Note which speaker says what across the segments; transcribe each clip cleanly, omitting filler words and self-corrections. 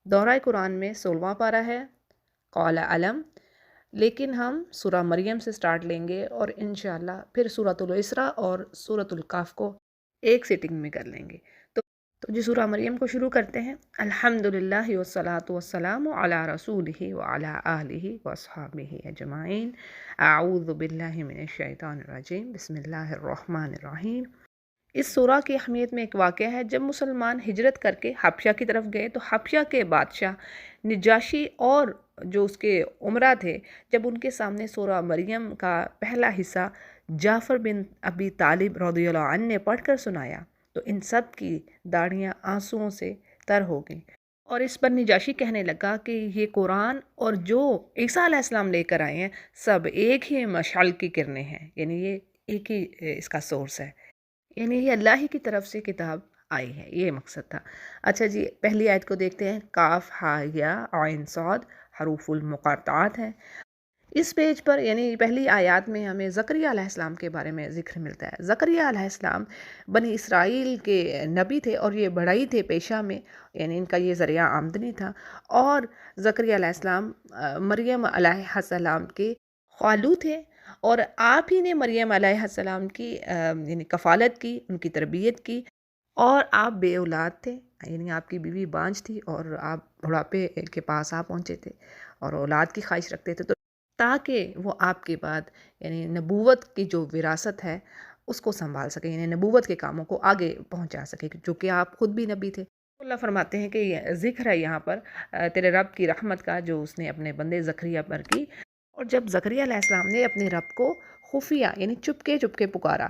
Speaker 1: دورہ قرآن میں 16واں پارہ ہے، قال علم، لیکن ہم سورہ مریم سے سٹارٹ لیں گے اور انشاءاللہ پھر سورۃ الاسراء اور سورۃ الکہف کو ایک سیٹنگ میں کر لیں گے۔ تو جی سورہ مریم کو شروع کرتے ہیں۔ الحمدللہ والصلاة والسلام علی رسولہ وعلی آلہ واصحابہ اجمعین۔ اعوذ باللہ من الشیطان الرجیم، بسم اللہ الرحمن الرحیم۔ اس سورہ کی اہمیت میں ایک واقعہ ہے، جب مسلمان ہجرت کر کے حبشہ کی طرف گئے تو حبشہ کے بادشاہ نجاشی اور جو اس کے امراء تھے، جب ان کے سامنے سورہ مریم کا پہلا حصہ جعفر بن ابی طالب رضی اللہ عنہ نے پڑھ کر سنایا تو ان سب کی داڑھیاں آنسوؤں سے تر ہو گئیں، اور اس پر نجاشی کہنے لگا کہ یہ قرآن اور جو عیسیٰ علیہ السلام لے کر آئے ہیں سب ایک ہی مشعل کی کرنیں ہیں، یعنی یہ ایک ہی اس کا سورس ہے، یعنی یہ اللہ ہی کی طرف سے کتاب آئی ہے، یہ مقصد تھا۔ اچھا جی، پہلی آیت کو دیکھتے ہیں۔ کاف ہا یا عین صاد حروف المقاطعات ہیں۔ اس پیج پر یعنی پہلی آیات میں ہمیں زکریا علیہ السلام کے بارے میں ذکر ملتا ہے۔ زکریا علیہ السلام بنی اسرائیل کے نبی تھے اور یہ بڑھئی تھے پیشہ میں، یعنی ان کا یہ ذریعہ آمدنی تھا، اور زکریا علیہ السلام مریم علیہ السلام کے خالو تھے، اور آپ ہی نے مریم علیہ السلام کی یعنی کفالت کی، ان کی تربیت کی، اور آپ بے اولاد تھے، یعنی آپ کی بیوی بانجھ تھی اور آپ بڑھاپے کے پاس آ پہنچے تھے اور اولاد کی خواہش رکھتے تھے، تو تاکہ وہ آپ کے بعد یعنی نبوت کی جو وراثت ہے اس کو سنبھال سکے، یعنی نبوت کے کاموں کو آگے پہنچا سکے، جو کہ آپ خود بھی نبی تھے۔ اللہ فرماتے ہیں کہ یہ ذکر ہے یہاں پر تیرے رب کی رحمت کا جو اس نے اپنے بندے زکریا پر کی، اور جب زکریا علیہ السلام نے اپنے رب کو خفیہ یعنی چپکے چپکے پکارا۔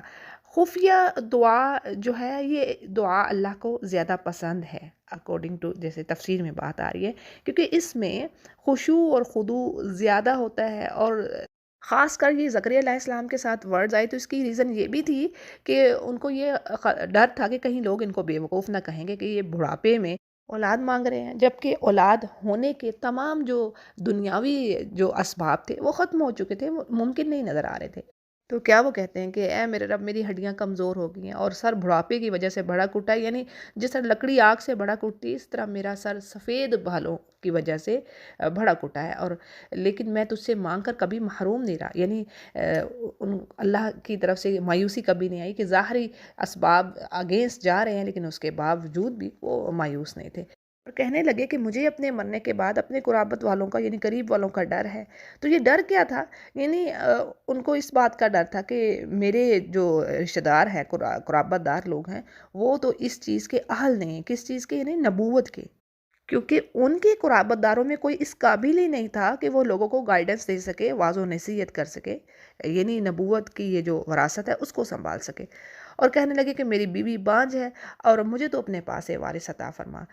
Speaker 1: خفیہ دعا جو ہے یہ دعا اللہ کو زیادہ پسند ہے، اکارڈنگ ٹو جیسے تفسیر میں بات آ رہی ہے، کیونکہ اس میں خشوع اور خضوع زیادہ ہوتا ہے، اور خاص کر یہ زکریا علیہ السلام کے ساتھ ورڈز آئے تو اس کی ریزن یہ بھی تھی کہ ان کو یہ ڈر تھا کہ کہیں لوگ ان کو بیوقوف نہ کہیں گے کہ یہ بڑھاپے میں اولاد مانگ رہے ہیں، جبکہ اولاد ہونے کے تمام جو دنیاوی جو اسباب تھے وہ ختم ہو چکے تھے، وہ ممکن نہیں نظر آ رہے تھے۔ تو کیا وہ کہتے ہیں کہ اے میرے رب، میری ہڈیاں کمزور ہو گئی ہیں اور سر بڑھاپے کی وجہ سے بڑا ٹوٹا ہے، یعنی جس طرح لکڑی آگ سے بڑا ٹوٹتی ہے اس طرح میرا سر سفید بالوں کی وجہ سے بڑا ٹوٹا ہے، اور لیکن میں تجھ سے مانگ کر کبھی محروم نہیں رہا، یعنی اللہ کی طرف سے مایوسی کبھی نہیں آئی کہ ظاہری اسباب اگینسٹ جا رہے ہیں لیکن اس کے باوجود بھی وہ مایوس نہیں تھے، اور کہنے لگے کہ مجھے اپنے مرنے کے بعد اپنے قرابت والوں کا یعنی قریب والوں کا ڈر ہے۔ تو یہ ڈر کیا تھا؟ یعنی ان کو اس بات کا ڈر تھا کہ میرے جو رشتہ دار ہیں، قرابت دار لوگ ہیں، وہ تو اس چیز کے اہل نہیں ہیں، کس چیز کے؟ یعنی نبوت کے، کیونکہ ان کے قرابت داروں میں کوئی اس قابل ہی نہیں تھا کہ وہ لوگوں کو گائیڈنس دے سکے، واعظ و نصیحت کر سکے، یعنی نبوت کی یہ جو وراثت ہے اس کو سنبھال سکے، اور کہنے لگے کہ میری بیوی بانجھ ہے اور مجھے تو اپنے پاس وارث عطا فرما،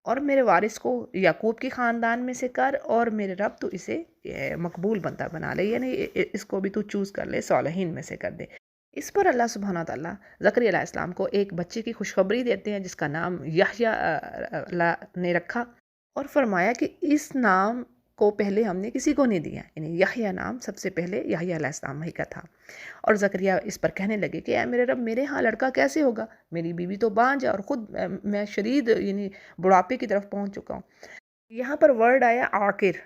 Speaker 1: اور میرے وارث کو یعقوب کی خاندان میں سے کر، اور میرے رب تو اسے مقبول بندہ بنا لے، یعنی اس کو بھی تو چوز کر لے، صالحین میں سے کر دے۔ اس پر اللہ سبحانہ تعالیٰ زکریا علیہ السلام کو ایک بچے کی خوشخبری دیتے ہیں جس کا نام یحییٰ اللہ نے رکھا، اور فرمایا کہ اس نام کو پہلے ہم نے کسی کو نہیں دیا، یعنی یحییٰ نام سب سے پہلے یحییٰ علیہ السلام ہی کا تھا، اور زکریا اس پر کہنے لگے کہ اے میرے رب، میرے ہاں لڑکا کیسے ہوگا؟ میری بیوی تو بانجھ ہے اور خود میں شدید یعنی بڑھاپے کی طرف پہنچ چکا ہوں۔ یہاں پر ورڈ آیا عاقر،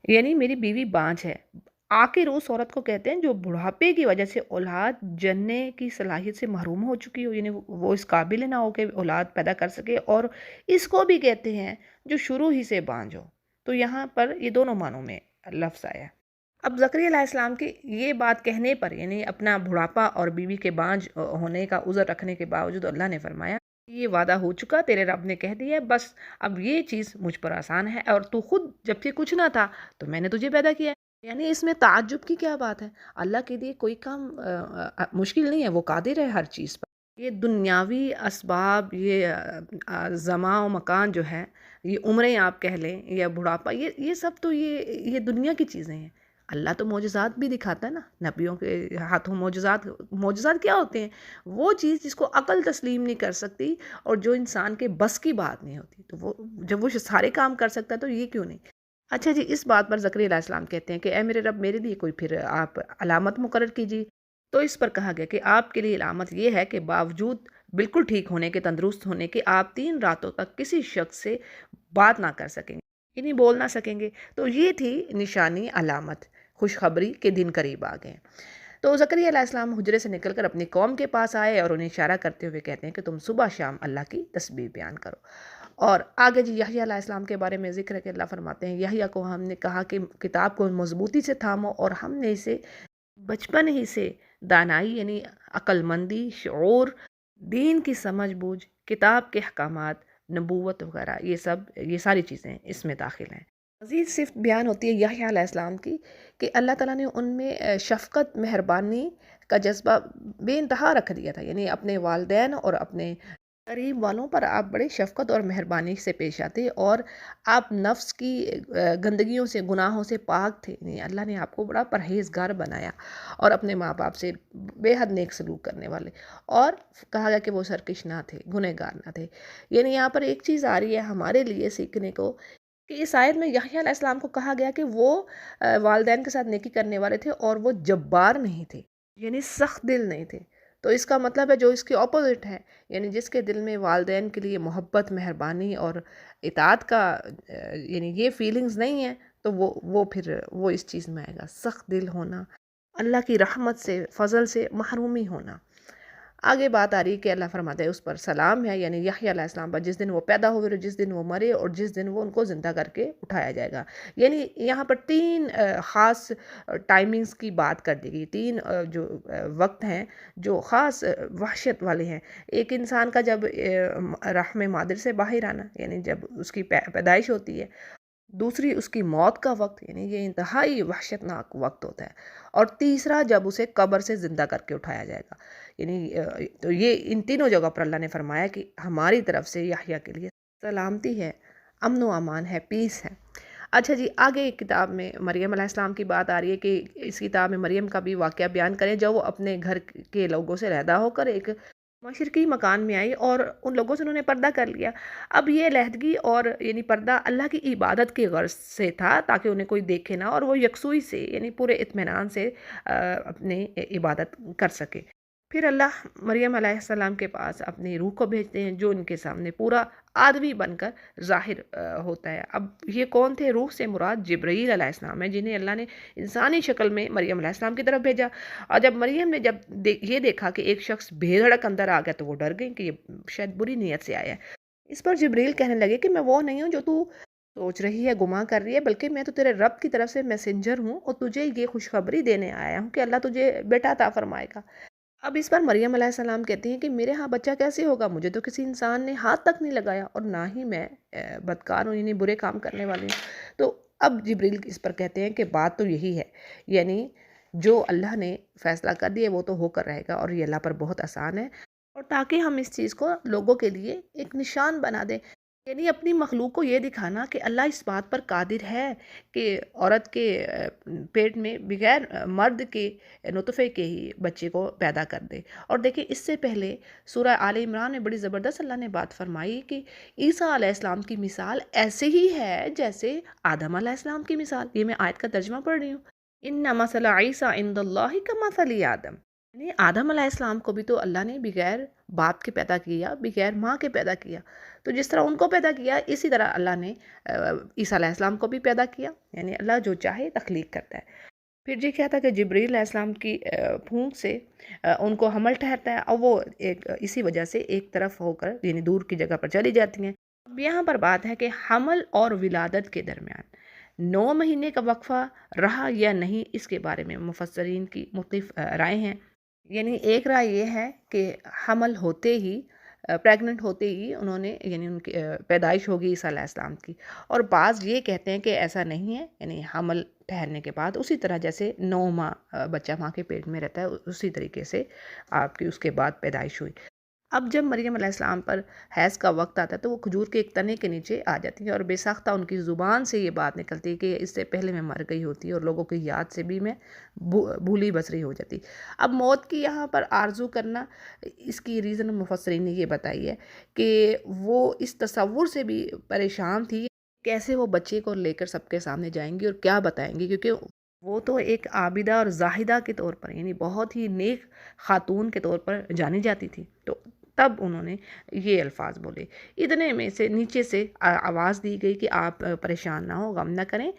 Speaker 1: یعنی میری بیوی بانجھ ہے۔ عاقر اس عورت کو کہتے ہیں جو بڑھاپے کی وجہ سے اولاد جننے کی صلاحیت سے محروم ہو چکی ہو، یعنی وہ اس قابل نہ ہو کہ اولاد پیدا کر سکے، اور اس کو بھی کہتے ہیں جو شروع ہی سے بانجھ ہو۔ تو یہاں پر یہ دونوں معنوں میں لفظ آیا۔ اب زکریا علیہ السلام کی یہ بات کہنے پر یعنی اپنا بڑھاپا اور بیوی کے بانجھ ہونے کا عذر رکھنے کے باوجود اللہ نے فرمایا یہ وعدہ ہو چکا، تیرے رب نے کہہ دیا ہے، بس اب یہ چیز مجھ پر آسان ہے، اور تو خود جبکہ کچھ نہ تھا تو میں نے تجھے پیدا کیا ہے، یعنی اس میں تعجب کی کیا بات ہے؟ اللہ کے لیے کوئی کام مشکل نہیں ہے، وہ قادر ہے ہر چیز پر۔ یہ دنیاوی اسباب، یہ زمان و مکان جو ہے، یہ عمریں آپ کہہ لیں یا بڑھاپا، یہ سب تو یہ دنیا کی چیزیں ہیں۔ اللہ تو معجزات بھی دکھاتا ہے نا، نبیوں کے ہاتھوں معجزات کیا ہوتے ہیں؟ وہ چیز جس کو عقل تسلیم نہیں کر سکتی اور جو انسان کے بس کی بات نہیں ہوتی، تو وہ جب وہ سارے کام کر سکتا ہے تو یہ کیوں نہیں؟ اچھا جی، اس بات پر زکریا علیہ السلام کہتے ہیں کہ اے میرے رب، میرے لیے کوئی پھر آپ علامت مقرر کیجیے۔ تو اس پر کہا گیا کہ آپ کے لیے علامت یہ ہے کہ باوجود بالکل ٹھیک ہونے کے، تندرست ہونے کے، آپ 3 راتوں تک کسی شخص سے بات نہ کر سکیں گے، یعنی بول نہ سکیں گے۔ تو یہ تھی نشانی، علامت، خوشخبری کے دن قریب آ گئے۔ تو زکریا علیہ السلام حجرے سے نکل کر اپنی قوم کے پاس آئے اور انہیں اشارہ کرتے ہوئے کہتے ہیں کہ تم صبح شام اللہ کی تسبیح بیان کرو۔ اور آگے جی یحییٰ علیہ السلام کے بارے میں ذکر ہے کہ اللہ فرماتے ہیں یحییٰ کو ہم نے کہا کہ کتاب کو مضبوطی سے تھامو، اور ہم نے اسے بچپن ہی سے دانائی یعنی عقل مندی، شعور، دین کی سمجھ بوجھ، کتاب کے احکامات، نبوت وغیرہ، یہ ساری چیزیں اس میں داخل ہیں۔ مزید صرف بیان ہوتی ہے یحییٰ علیہ السلام کی کہ اللہ تعالیٰ نے ان میں شفقت، مہربانی کا جذبہ بے انتہا رکھ دیا تھا، یعنی اپنے والدین اور اپنے قریب والوں پر آپ بڑے شفقت اور مہربانی سے پیش آتے، اور آپ نفس کی گندگیوں سے، گناہوں سے پاک تھے، یعنی اللہ نے آپ کو بڑا پرہیزگار بنایا، اور اپنے ماں باپ سے بے حد نیک سلوک کرنے والے، اور کہا گیا کہ وہ سرکش نہ تھے، گنہگار نہ تھے۔ یعنی یہاں پر ایک چیز آ رہی ہے ہمارے لیے سیکھنے کو کہ اس آیت میں یحییٰ علیہ السلام کو کہا گیا کہ وہ والدین کے ساتھ نیکی کرنے والے تھے، اور وہ جبار نہیں تھے، یعنی سخت دل نہیں تھے۔ تو اس کا مطلب ہے جو اس کے اپوزٹ ہے، یعنی جس کے دل میں والدین کے لیے محبت، مہربانی اور اطاعت کا یعنی یہ فیلنگز نہیں ہیں، تو وہ اس چیز میں آئے گا، سخت دل ہونا، اللہ کی رحمت سے، فضل سے محرومی ہونا۔ آگے بات آ رہی ہے کہ اللہ فرماتا ہے اس پر سلام ہے، یعنی یحییٰ علیہ السلام پر، جس دن وہ پیدا ہوئے اور جس دن وہ مرے اور جس دن وہ ان کو زندہ کر کے اٹھایا جائے گا۔ یعنی یہاں پر 3 خاص ٹائمنگز کی بات کر دی گئی، 3 جو وقت ہیں جو خاص وحشت والے ہیں۔ ایک انسان کا جب رحم مادر سے باہر آنا، یعنی جب اس کی پیدائش ہوتی ہے، دوسری اس کی موت کا وقت، یعنی یہ انتہائی وحشتناک وقت ہوتا ہے، اور تیسرا جب اسے قبر سے زندہ کر کے اٹھایا جائے گا۔ یعنی تو یہ ان تینوں جگہ پر اللہ نے فرمایا کہ ہماری طرف سے یحییٰ کے لیے سلامتی ہے، امن و امان ہے، پیس ہے۔ اچھا جی، آگے کتاب میں مریم علیہ السلام کی بات آ رہی ہے کہ اس کتاب میں مریم کا بھی واقعہ بیان کریں جب وہ اپنے گھر کے لوگوں سے علیحدہ ہو کر ایک مشرقی مکان میں آئی، اور ان لوگوں سے انہوں نے پردہ کر لیا۔ اب یہ علیحدگی اور یعنی پردہ اللہ کی عبادت کی غرض سے تھا، تاکہ انہیں کوئی دیکھے نہ، اور وہ یکسوئی سے یعنی پورے اطمینان سے اپنی عبادت کر سکے۔ پھر اللہ مریم علیہ السلام کے پاس اپنی روح کو بھیجتے ہیں، جو ان کے سامنے پورا آدمی بن کر ظاہر ہوتا ہے۔ اب یہ کون تھے؟ روح سے مراد جبرائیل علیہ السلام ہے، جنہیں اللہ نے انسانی شکل میں مریم علیہ السلام کی طرف بھیجا۔ اور جب مریم نے یہ دیکھا کہ ایک شخص بے دھڑک اندر آ گیا، تو وہ ڈر گئی کہ یہ شاید بری نیت سے آیا ہے۔ اس پر جبرائیل کہنے لگے کہ میں وہ نہیں ہوں جو تو سوچ رہی ہے، گمان کر رہی ہے، بلکہ میں تو تیرے رب کی طرف سے میسنجر ہوں، اور تجھے یہ خوشخبری دینے آیا ہوں کہ اللہ تجھے بیٹا عطا فرمائے گا۔ اب اس پر مریم علیہ السلام کہتی ہیں کہ میرے ہاں بچہ کیسے ہوگا؟ مجھے تو کسی انسان نے ہاتھ تک نہیں لگایا، اور نہ ہی میں بدکار ہوں، یعنی برے کام کرنے والی ہوں۔ تو اب جبریل اس پر کہتے ہیں کہ بات تو یہی ہے، یعنی جو اللہ نے فیصلہ کر دیا وہ تو ہو کر رہے گا، اور یہ اللہ پر بہت آسان ہے، اور تاکہ ہم اس چیز کو لوگوں کے لیے ایک نشان بنا دیں، یعنی اپنی مخلوق کو یہ دکھانا کہ اللہ اس بات پر قادر ہے کہ عورت کے پیٹ میں بغیر مرد کے نطفے کے ہی بچے کو پیدا کر دے۔ اور دیکھیں اس سے پہلے سورہ آل عمران میں بڑی زبردست اللہ نے بات فرمائی کہ عیسیٰ علیہ السلام کی مثال ایسے ہی ہے جیسے آدم علیہ السلام کی مثال۔ یہ میں آیت کا ترجمہ پڑھ رہی ہوں، ان مثل عیسیٰ عند اللہ کمثل آدم، یعنی آدم علیہ السلام کو بھی تو اللہ نے بغیر باپ کے پیدا کیا، بغیر ماں کے پیدا کیا۔ تو جس طرح ان کو پیدا کیا، اسی طرح اللہ نے عیسیٰ علیہ السلام کو بھی پیدا کیا، یعنی اللہ جو چاہے تخلیق کرتا ہے۔ پھر یہ کیا تھا کہ جبریل علیہ السلام کی پھونک سے ان کو حمل ٹھہرتا ہے، اور وہ اسی وجہ سے ایک طرف ہو کر یعنی دور کی جگہ پر چلی جاتی ہیں۔ اب یہاں پر بات ہے کہ حمل اور ولادت کے درمیان 9 مہینے کا وقفہ رہا یا نہیں، اس کے بارے میں مفسرین کی مختلف رائے ہیں۔ یعنی ایک رائے یہ ہے کہ حمل ہوتے ہی، پریگننٹ ہوتے ہی انہوں نے یعنی ان کی پیدائش ہوگی عیسیٰ علیہ السلام کی، اور بعض یہ کہتے ہیں کہ ایسا نہیں ہے، یعنی حمل ٹھہرنے کے بعد اسی طرح جیسے 9 ماہ بچہ ماں کے پیٹ میں رہتا ہے، اسی طریقے سے آپ کی اس کے بعد پیدائش ہوئی۔ اب جب مریم علیہ السلام پر حیض کا وقت آتا ہے تو وہ کھجور کے ایک تنے کے نیچے آ جاتی ہیں، اور بے ساختہ ان کی زبان سے یہ بات نکلتی ہے کہ اس سے پہلے میں مر گئی ہوتی، اور لوگوں کی یاد سے بھی میں بھولی بسری ہو جاتی۔ اب موت کی یہاں پر آرزو کرنا، اس کی ریزن مفسرین نے یہ بتائی ہے کہ وہ اس تصور سے بھی پریشان تھی کیسے وہ بچے کو لے کر سب کے سامنے جائیں گی اور کیا بتائیں گی، کیونکہ وہ تو ایک عابدہ اور زاہدہ کے طور پر یعنی بہت ہی نیک خاتون کے طور پر جانی جاتی تھی۔ تو تب انہوں نے یہ الفاظ بولے۔ اتنے میں سے نیچے سے آواز دی گئی کہ آپ پریشان نہ ہو، غم نہ کریں،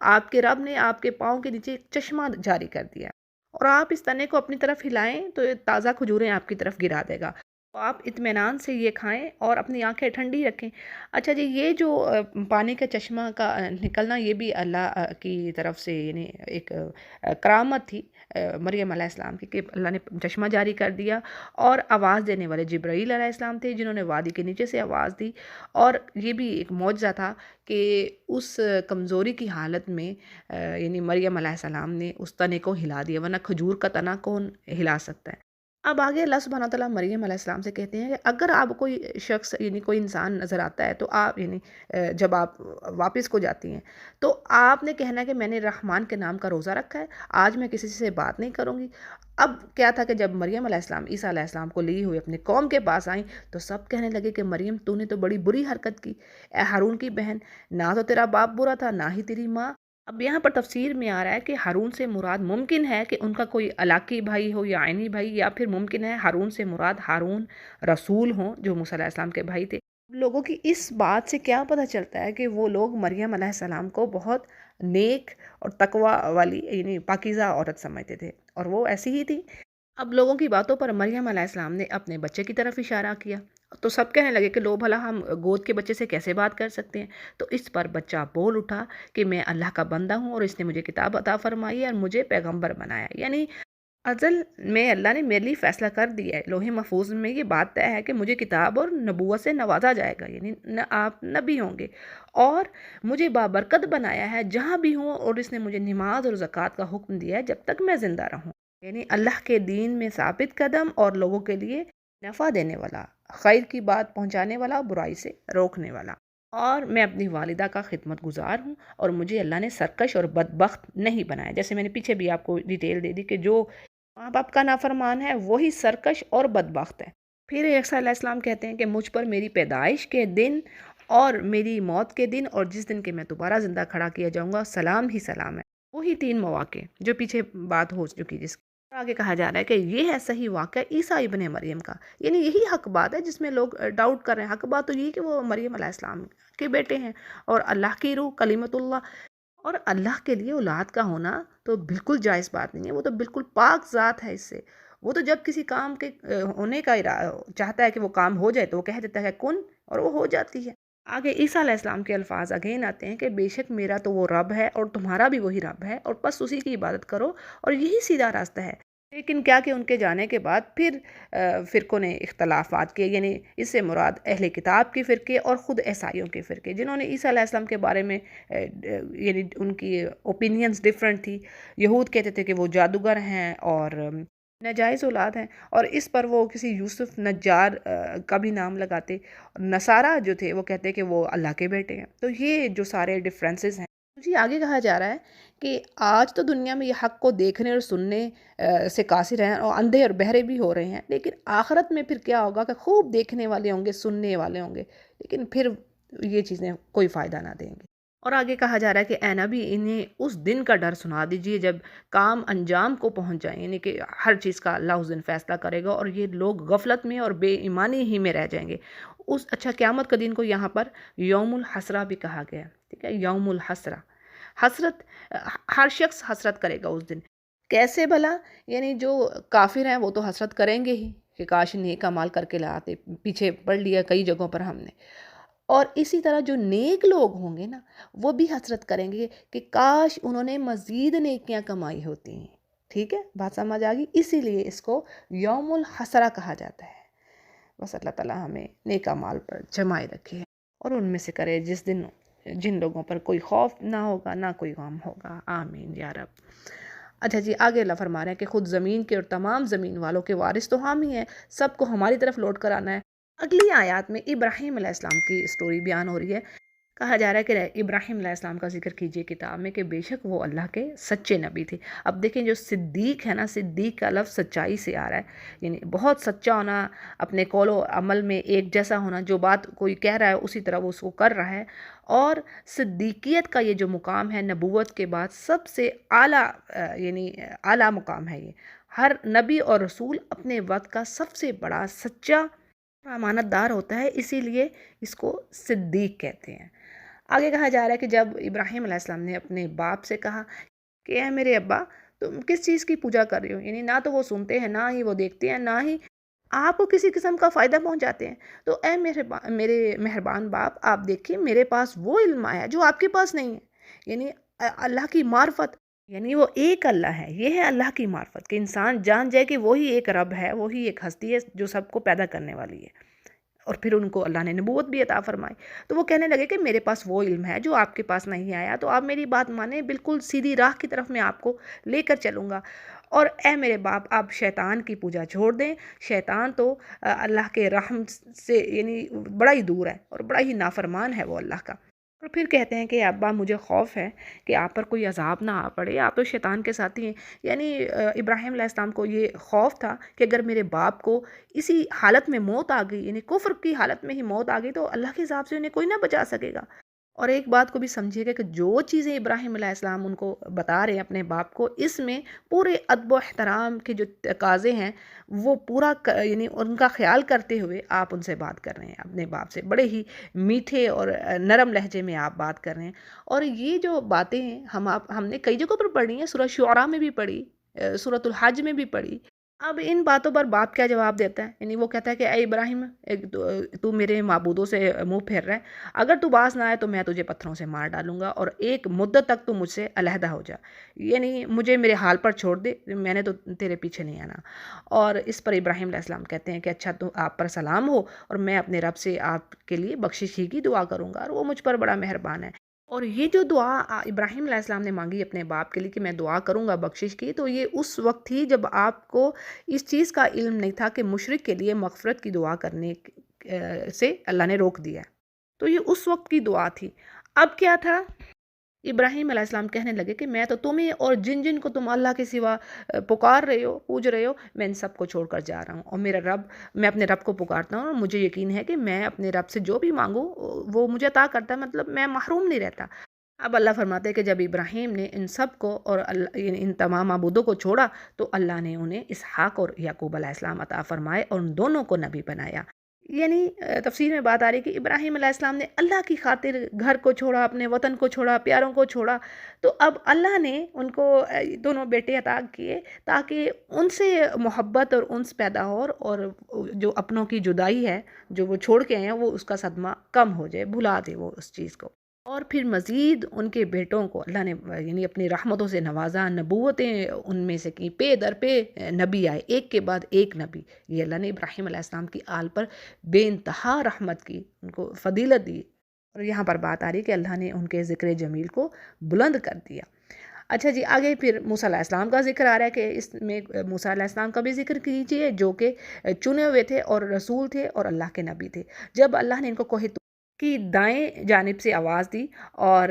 Speaker 1: آپ کے رب نے آپ کے پاؤں کے نیچے ایک چشمہ جاری کر دیا، اور آپ اس تنے کو اپنی طرف ہلائیں تو یہ تازہ کھجوریں آپ کی طرف گرا دے گا، تو آپ اطمینان سے یہ کھائیں اور اپنی آنکھیں ٹھنڈی رکھیں۔ اچھا جی، یہ جو پانی کا چشمہ کا نکلنا، یہ بھی اللہ کی طرف سے یعنی ایک کرامت تھی مریم علیہ السلام کی، کہ اللہ نے چشمہ جاری کر دیا، اور آواز دینے والے جبرائیل علیہ السلام تھے جنہوں نے وادی کے نیچے سے آواز دی، اور یہ بھی ایک معجزہ تھا کہ اس کمزوری کی حالت میں یعنی مریم علیہ السلام نے اس تنے کو ہلا دیا، ورنہ کھجور کا تنا کون ہلا سکتا ہے۔ اب آگے اللہ سبحانہ تعالیٰ مریم علیہ السلام سے کہتے ہیں کہ اگر آپ کوئی شخص یعنی کوئی انسان نظر آتا ہے تو آپ یعنی جب آپ واپس کو جاتی ہیں تو آپ نے کہنا ہے کہ میں نے رحمان کے نام کا روزہ رکھا ہے، آج میں کسی سے بات نہیں کروں گی۔ اب کیا تھا کہ جب مریم علیہ السلام عیسیٰ علیہ السلام کو لی ہوئی اپنے قوم کے پاس آئیں تو سب کہنے لگے کہ مریم تو نے تو بڑی بری حرکت کی، اے ہارون کی بہن، نہ تو تیرا باپ برا تھا نہ ہی تیری ماں۔ اب یہاں پر تفسیر میں آ رہا ہے کہ ہارون سے مراد ممکن ہے کہ ان کا کوئی علاقی بھائی ہو یا عینی بھائی، یا پھر ممکن ہے ہارون سے مراد ہارون رسول ہوں جو موسیٰ علیہ السلام کے بھائی تھے۔ لوگوں کی اس بات سے کیا پتہ چلتا ہے کہ وہ لوگ مریم علیہ السلام کو بہت نیک اور تقوی والی یعنی پاکیزہ عورت سمجھتے تھے، اور وہ ایسی ہی تھی۔ اب لوگوں کی باتوں پر مریم علیہ السلام نے اپنے بچے کی طرف اشارہ کیا تو سب کہنے لگے کہ لو بھلا ہم گود کے بچے سے کیسے بات کر سکتے ہیں؟ تو اس پر بچہ بول اٹھا کہ میں اللہ کا بندہ ہوں اور اس نے مجھے کتاب عطا فرمائی ہے اور مجھے پیغمبر بنایا، یعنی ازل میں اللہ نے میرے لیے فیصلہ کر دیا ہے، لوح محفوظ میں یہ بات طے ہے کہ مجھے کتاب اور نبوت سے نوازا جائے گا، یعنی آپ نبی ہوں گے، اور مجھے بابرکت بنایا ہے جہاں بھی ہوں، اور اس نے مجھے نماز اور زکوٰۃ کا حکم دیا ہے جب تک میں زندہ رہوں، یعنی اللہ کے دین میں ثابت قدم اور لوگوں کے لیے نفع دینے والا، خیر کی بات پہنچانے والا، برائی سے روکنے والا، اور میں اپنی والدہ کا خدمت گزار ہوں، اور مجھے اللہ نے سرکش اور بدبخت نہیں بنایا۔ جیسے میں نے پیچھے بھی آپ کو ڈیٹیل دے دی کہ جو ماں باپ کا نافرمان ہے وہی سرکش اور بدبخت ہے۔ پھر عیسیٰ علیہ السلام کہتے ہیں کہ مجھ پر میری پیدائش کے دن اور میری موت کے دن اور جس دن کے میں دوبارہ زندہ کھڑا کیا جاؤں گا سلام ہی سلام ہے۔ وہی تین مواقع جو پیچھے بات ہو چکی، جس آگے کہا جا رہا ہے کہ یہ ہے صحیح واقعہ عیسیٰ ابن مریم کا، یعنی یہی حق بات ہے جس میں لوگ ڈاؤٹ کر رہے ہیں۔ حق بات تو یہ کہ وہ مریم علیہ السلام کے بیٹے ہیں اور اللہ کی روح کلیمت اللہ، اور اللہ کے لیے اولاد کا ہونا تو بالکل جائز بات نہیں ہے، وہ تو بالکل پاک ذات ہے اس سے۔ وہ تو جب کسی کام کے ہونے کا چاہتا ہے کہ وہ کام ہو جائے تو وہ کہہ دیتا ہے کن، اور وہ ہو جاتی ہے۔ آگے عیسیٰ علیہ السلام کے الفاظ اگین آتے ہیں کہ بے شک میرا تو وہ رب ہے اور تمہارا بھی وہی رب ہے، اور بس اسی کی عبادت کرو اور یہی سیدھا راستہ ہے۔ لیکن کیا کہ ان کے جانے کے بعد پھر فرقوں نے اختلافات کیے، یعنی اس سے مراد اہل کتاب کے فرقے اور خود عیسائیوں کے فرقے، جنہوں نے عیسیٰ علیہ السلام کے بارے میں یعنی ان کی اوپینینز ڈیفرنٹ تھی۔ یہود کہتے تھے کہ وہ جادوگر ہیں اور ناجائز اولاد ہیں، اور اس پر وہ کسی یوسف نجار کا بھی نام لگاتے۔ نصارہ جو تھے وہ کہتے کہ وہ اللہ کے بیٹے ہیں۔ تو یہ جو سارے ڈفرینسز ہیں جی، آگے کہا جا رہا ہے کہ آج تو دنیا میں یہ حق کو دیکھنے اور سننے سے قاصر ہیں اور اندھے اور بہرے بھی ہو رہے ہیں، لیکن آخرت میں پھر کیا ہوگا کہ خوب دیکھنے والے ہوں گے، سننے والے ہوں گے، لیکن پھر یہ چیزیں کوئی فائدہ نہ دیں گے۔ اور آگے کہا جا رہا ہے کہ اے نبی انہیں اس دن کا ڈر سنا دیجئے جب کام انجام کو پہنچ جائیں، یعنی کہ ہر چیز کا اللہ اس دن فیصلہ کرے گا اور یہ لوگ غفلت میں اور بے ایمانی ہی میں رہ جائیں گے۔ اچھا، قیامت کا دن کو یہاں پر یوم الحسرہ بھی کہا گیا ہے، ٹھیک ہے، یوم الحسرہ، حسرت، ہر شخص حسرت کرے گا اس دن۔ کیسے بھلا؟ یعنی جو کافر ہیں وہ تو حسرت کریں گے ہی کہ کاش نیک اعمال کر کے لاتے، پیچھے پڑھ لیا کئی جگہوں پر ہم نے، اور اسی طرح جو نیک لوگ ہوں گے نا وہ بھی حسرت کریں گے کہ کاش انہوں نے مزید نیکیاں کمائی ہوتی ہیں۔ ٹھیک ہے، بات سمجھ آ گئی؟ اسی لیے اس کو یوم الحسرہ کہا جاتا ہے۔ بس اللہ تعالیٰ ہمیں نیک اعمال پر جمائے رکھے اور ان میں سے کرے جن لوگوں پر کوئی خوف نہ ہوگا نہ کوئی غم ہوگا، آمین یا رب۔ اچھا جی، آگے اللہ فرما رہے ہیں کہ خود زمین کے اور تمام زمین والوں کے وارث تو ہم ہی ہیں، سب کو ہماری طرف لوٹ کر آنا ہے۔ اگلی آیات میں ابراہیم علیہ السلام کی سٹوری بیان ہو رہی ہے۔ کہا جا رہا ہے کہ ابراہیم علیہ السلام کا ذکر کیجئے کتاب میں کہ بے شک وہ اللہ کے سچے نبی تھے۔ اب دیکھیں جو صدیق ہے نا، صدیق کا لفظ سچائی سے آ رہا ہے، یعنی بہت سچا ہونا، اپنے قول و عمل میں ایک جیسا ہونا، جو بات کوئی کہہ رہا ہے اسی طرح وہ اس کو کر رہا ہے، اور صدیقیت کا یہ جو مقام ہے نبوت کے بعد سب سے اعلیٰ یعنی اعلیٰ مقام ہے یہ۔ ہر نبی اور رسول اپنے وقت کا سب سے بڑا سچا امانت دار ہوتا ہے، اسی لیے اس کو صدیق کہتے ہیں۔ آگے کہا جا رہا ہے کہ جب ابراہیم علیہ السلام نے اپنے باپ سے کہا کہ اے میرے ابا، تم کس چیز کی پوجا کر رہے ہو؟ یعنی نہ تو وہ سنتے ہیں، نہ ہی وہ دیکھتے ہیں، نہ ہی آپ کو کسی قسم کا فائدہ پہنچاتے ہیں۔ تو اے میرے مہربان باپ، آپ دیکھیے میرے پاس وہ علم آیا جو آپ کے پاس نہیں ہے، یعنی اللہ کی معرفت، یعنی وہ ایک اللہ ہے۔ یہ ہے اللہ کی معرفت کہ انسان جان جائے کہ وہی ایک رب ہے، وہی ایک ہستی ہے جو سب کو پیدا کرنے والی ہے۔ اور پھر ان کو اللہ نے نبوت بھی عطا فرمائی۔ تو وہ کہنے لگے کہ میرے پاس وہ علم ہے جو آپ کے پاس نہیں آیا، تو آپ میری بات مانیں، بالکل سیدھی راہ کی طرف میں آپ کو لے کر چلوں گا۔ اور اے میرے باپ، آپ شیطان کی پوجا چھوڑ دیں۔ شیطان تو اللہ کے رحم سے یعنی بڑا ہی دور ہے اور بڑا ہی نافرمان ہے وہ اللہ کا۔ اور پھر کہتے ہیں کہ ابا مجھے خوف ہے کہ آپ پر کوئی عذاب نہ آ پڑے، آپ تو شیطان کے ساتھی ہیں۔ یعنی ابراہیم علیہ السلام کو یہ خوف تھا کہ اگر میرے باپ کو اسی حالت میں موت آ گئی، یعنی کفر کی حالت میں ہی موت آ گئی، تو اللہ کے عذاب سے انہیں کوئی نہ بچا سکے گا۔ اور ایک بات کو بھی سمجھیے گا کہ جو چیزیں ابراہیم علیہ السلام ان کو بتا رہے ہیں اپنے باپ کو، اس میں پورے ادب و احترام کے جو تقاضے ہیں وہ پورا یعنی ان کا خیال کرتے ہوئے آپ ان سے بات کر رہے ہیں، اپنے باپ سے بڑے ہی میٹھے اور نرم لہجے میں آپ بات کر رہے ہیں۔ اور یہ جو باتیں ہیں ہم نے کئی جگہوں پر پڑھی ہیں، سورہ شعراء میں بھی پڑھی، سورۃ الحج میں بھی پڑھی۔ اب ان باتوں پر باپ کیا جواب دیتا ہے؟ یعنی وہ کہتا ہے کہ اے ابراہیم، تو میرے معبودوں سے منہ پھیر رہا ہے، اگر تو باز نہ آئے تو میں تجھے پتھروں سے مار ڈالوں گا، اور ایک مدت تک تو مجھ سے علیحدہ ہو جا، یعنی مجھے میرے حال پر چھوڑ دے، میں نے تو تیرے پیچھے نہیں آنا۔ اور اس پر ابراہیم علیہ السلام کہتے ہیں کہ اچھا، تو آپ پر سلام ہو، اور میں اپنے رب سے آپ کے لیے بخشش ہی کی دعا کروں گا، اور وہ مجھ پر بڑا مہربان ہے۔ اور یہ جو دعا ابراہیم علیہ السلام نے مانگی اپنے باپ کے لیے کہ میں دعا کروں گا بخشش کی، تو یہ اس وقت تھی جب آپ کو اس چیز کا علم نہیں تھا کہ مشرک کے لیے مغفرت کی دعا کرنے سے اللہ نے روک دیا ہے۔ تو یہ اس وقت کی دعا تھی۔ اب کیا تھا؟ ابراہیم علیہ السلام کہنے لگے کہ میں تو تمہیں اور جن جن کو تم اللہ کے سوا پکار رہے ہو، پوج رہے ہو، میں ان سب کو چھوڑ کر جا رہا ہوں، اور میرا رب، میں اپنے رب کو پکارتا ہوں، اور مجھے یقین ہے کہ میں اپنے رب سے جو بھی مانگوں وہ مجھے عطا کرتا ہے، مطلب میں محروم نہیں رہتا۔ اب اللہ فرماتے ہیں کہ جب ابراہیم نے ان سب کو اور یعنی ان تمام معبودوں کو چھوڑا، تو اللہ نے انہیں اسحاق اور یعقوب علیہ السلام عطا فرمائے اور ان دونوں کو نبی بنایا۔ یعنی تفسیر میں بات آ رہی ہے کہ ابراہیم علیہ السلام نے اللہ کی خاطر گھر کو چھوڑا، اپنے وطن کو چھوڑا، پیاروں کو چھوڑا، تو اب اللہ نے ان کو دونوں بیٹے عطا کیے تاکہ ان سے محبت اور انس پیدا ہو، اور جو اپنوں کی جدائی ہے جو وہ چھوڑ کے آئے ہیں، وہ اس کا صدمہ کم ہو جائے، بھلا دے وہ اس چیز کو۔ اور پھر مزید ان کے بیٹوں کو اللہ نے یعنی اپنی رحمتوں سے نوازا، نبوتیں ان میں سے کی، پے در پہ نبی آئے، ایک کے بعد ایک نبی۔ یہ اللہ نے ابراہیم علیہ السلام کی آل پر بے انتہا رحمت کی، ان کو فضیلت دی۔ اور یہاں پر بات آ رہی کہ اللہ نے ان کے ذکر جمیل کو بلند کر دیا۔ اچھا جی، آگے پھر موسیٰ علیہ السلام کا ذکر آ رہا ہے کہ اس میں موسیٰ علیہ السلام کا بھی ذکر کیجیے، جو کہ چنے ہوئے تھے اور رسول تھے اور اللہ کے نبی تھے۔ جب اللہ نے ان کو کوہ طور کی دائیں جانب سے آواز دی اور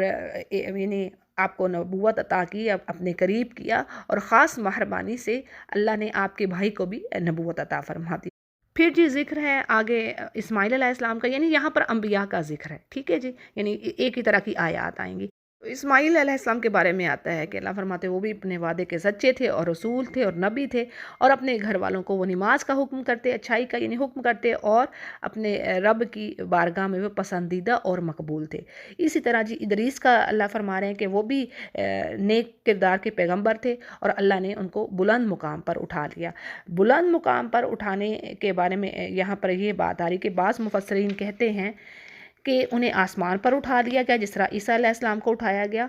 Speaker 1: یعنی آپ کو نبوت عطا کی، اپنے قریب کیا، اور خاص مہربانی سے اللہ نے آپ کے بھائی کو بھی نبوت عطا فرما دی۔ پھر جی ذکر ہے آگے اسماعیل علیہ السلام کا، یعنی یہاں پر انبیاء کا ذکر ہے، ٹھیک ہے جی، یعنی ایک ہی طرح کی آیات آئیں گی۔ تو اسماعیل علیہ السلام کے بارے میں آتا ہے کہ اللہ فرماتے وہ بھی اپنے وعدے کے سچے تھے اور رسول تھے اور نبی تھے، اور اپنے گھر والوں کو وہ نماز کا حکم کرتے، اچھائی کا یعنی حکم کرتے، اور اپنے رب کی بارگاہ میں وہ پسندیدہ اور مقبول تھے۔ اسی طرح جی ادریس کا اللہ فرما رہے ہیں کہ وہ بھی نیک کردار کے پیغمبر تھے، اور اللہ نے ان کو بلند مقام پر اٹھا لیا۔ بلند مقام پر اٹھانے کے بارے میں یہاں پر یہ بات آ رہی کہ بعض مفسرین کہتے ہیں کہ انہیں آسمان پر اٹھا لیا گیا جس طرح عیسیٰ علیہ السلام کو اٹھایا گیا،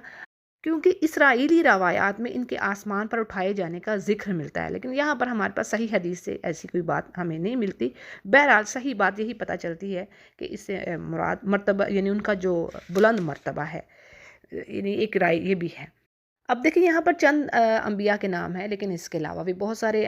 Speaker 1: کیونکہ اسرائیلی روایات میں ان کے آسمان پر اٹھائے جانے کا ذکر ملتا ہے، لیکن یہاں پر ہمارے پاس صحیح حدیث سے ایسی کوئی بات ہمیں نہیں ملتی۔ بہرحال صحیح بات یہی پتہ چلتی ہے کہ اس سے مراد مرتبہ یعنی ان کا جو بلند مرتبہ ہے، یعنی ایک رائے یہ بھی ہے۔ اب دیکھیں یہاں پر چند انبیاء کے نام ہیں، لیکن اس کے علاوہ بھی بہت سارے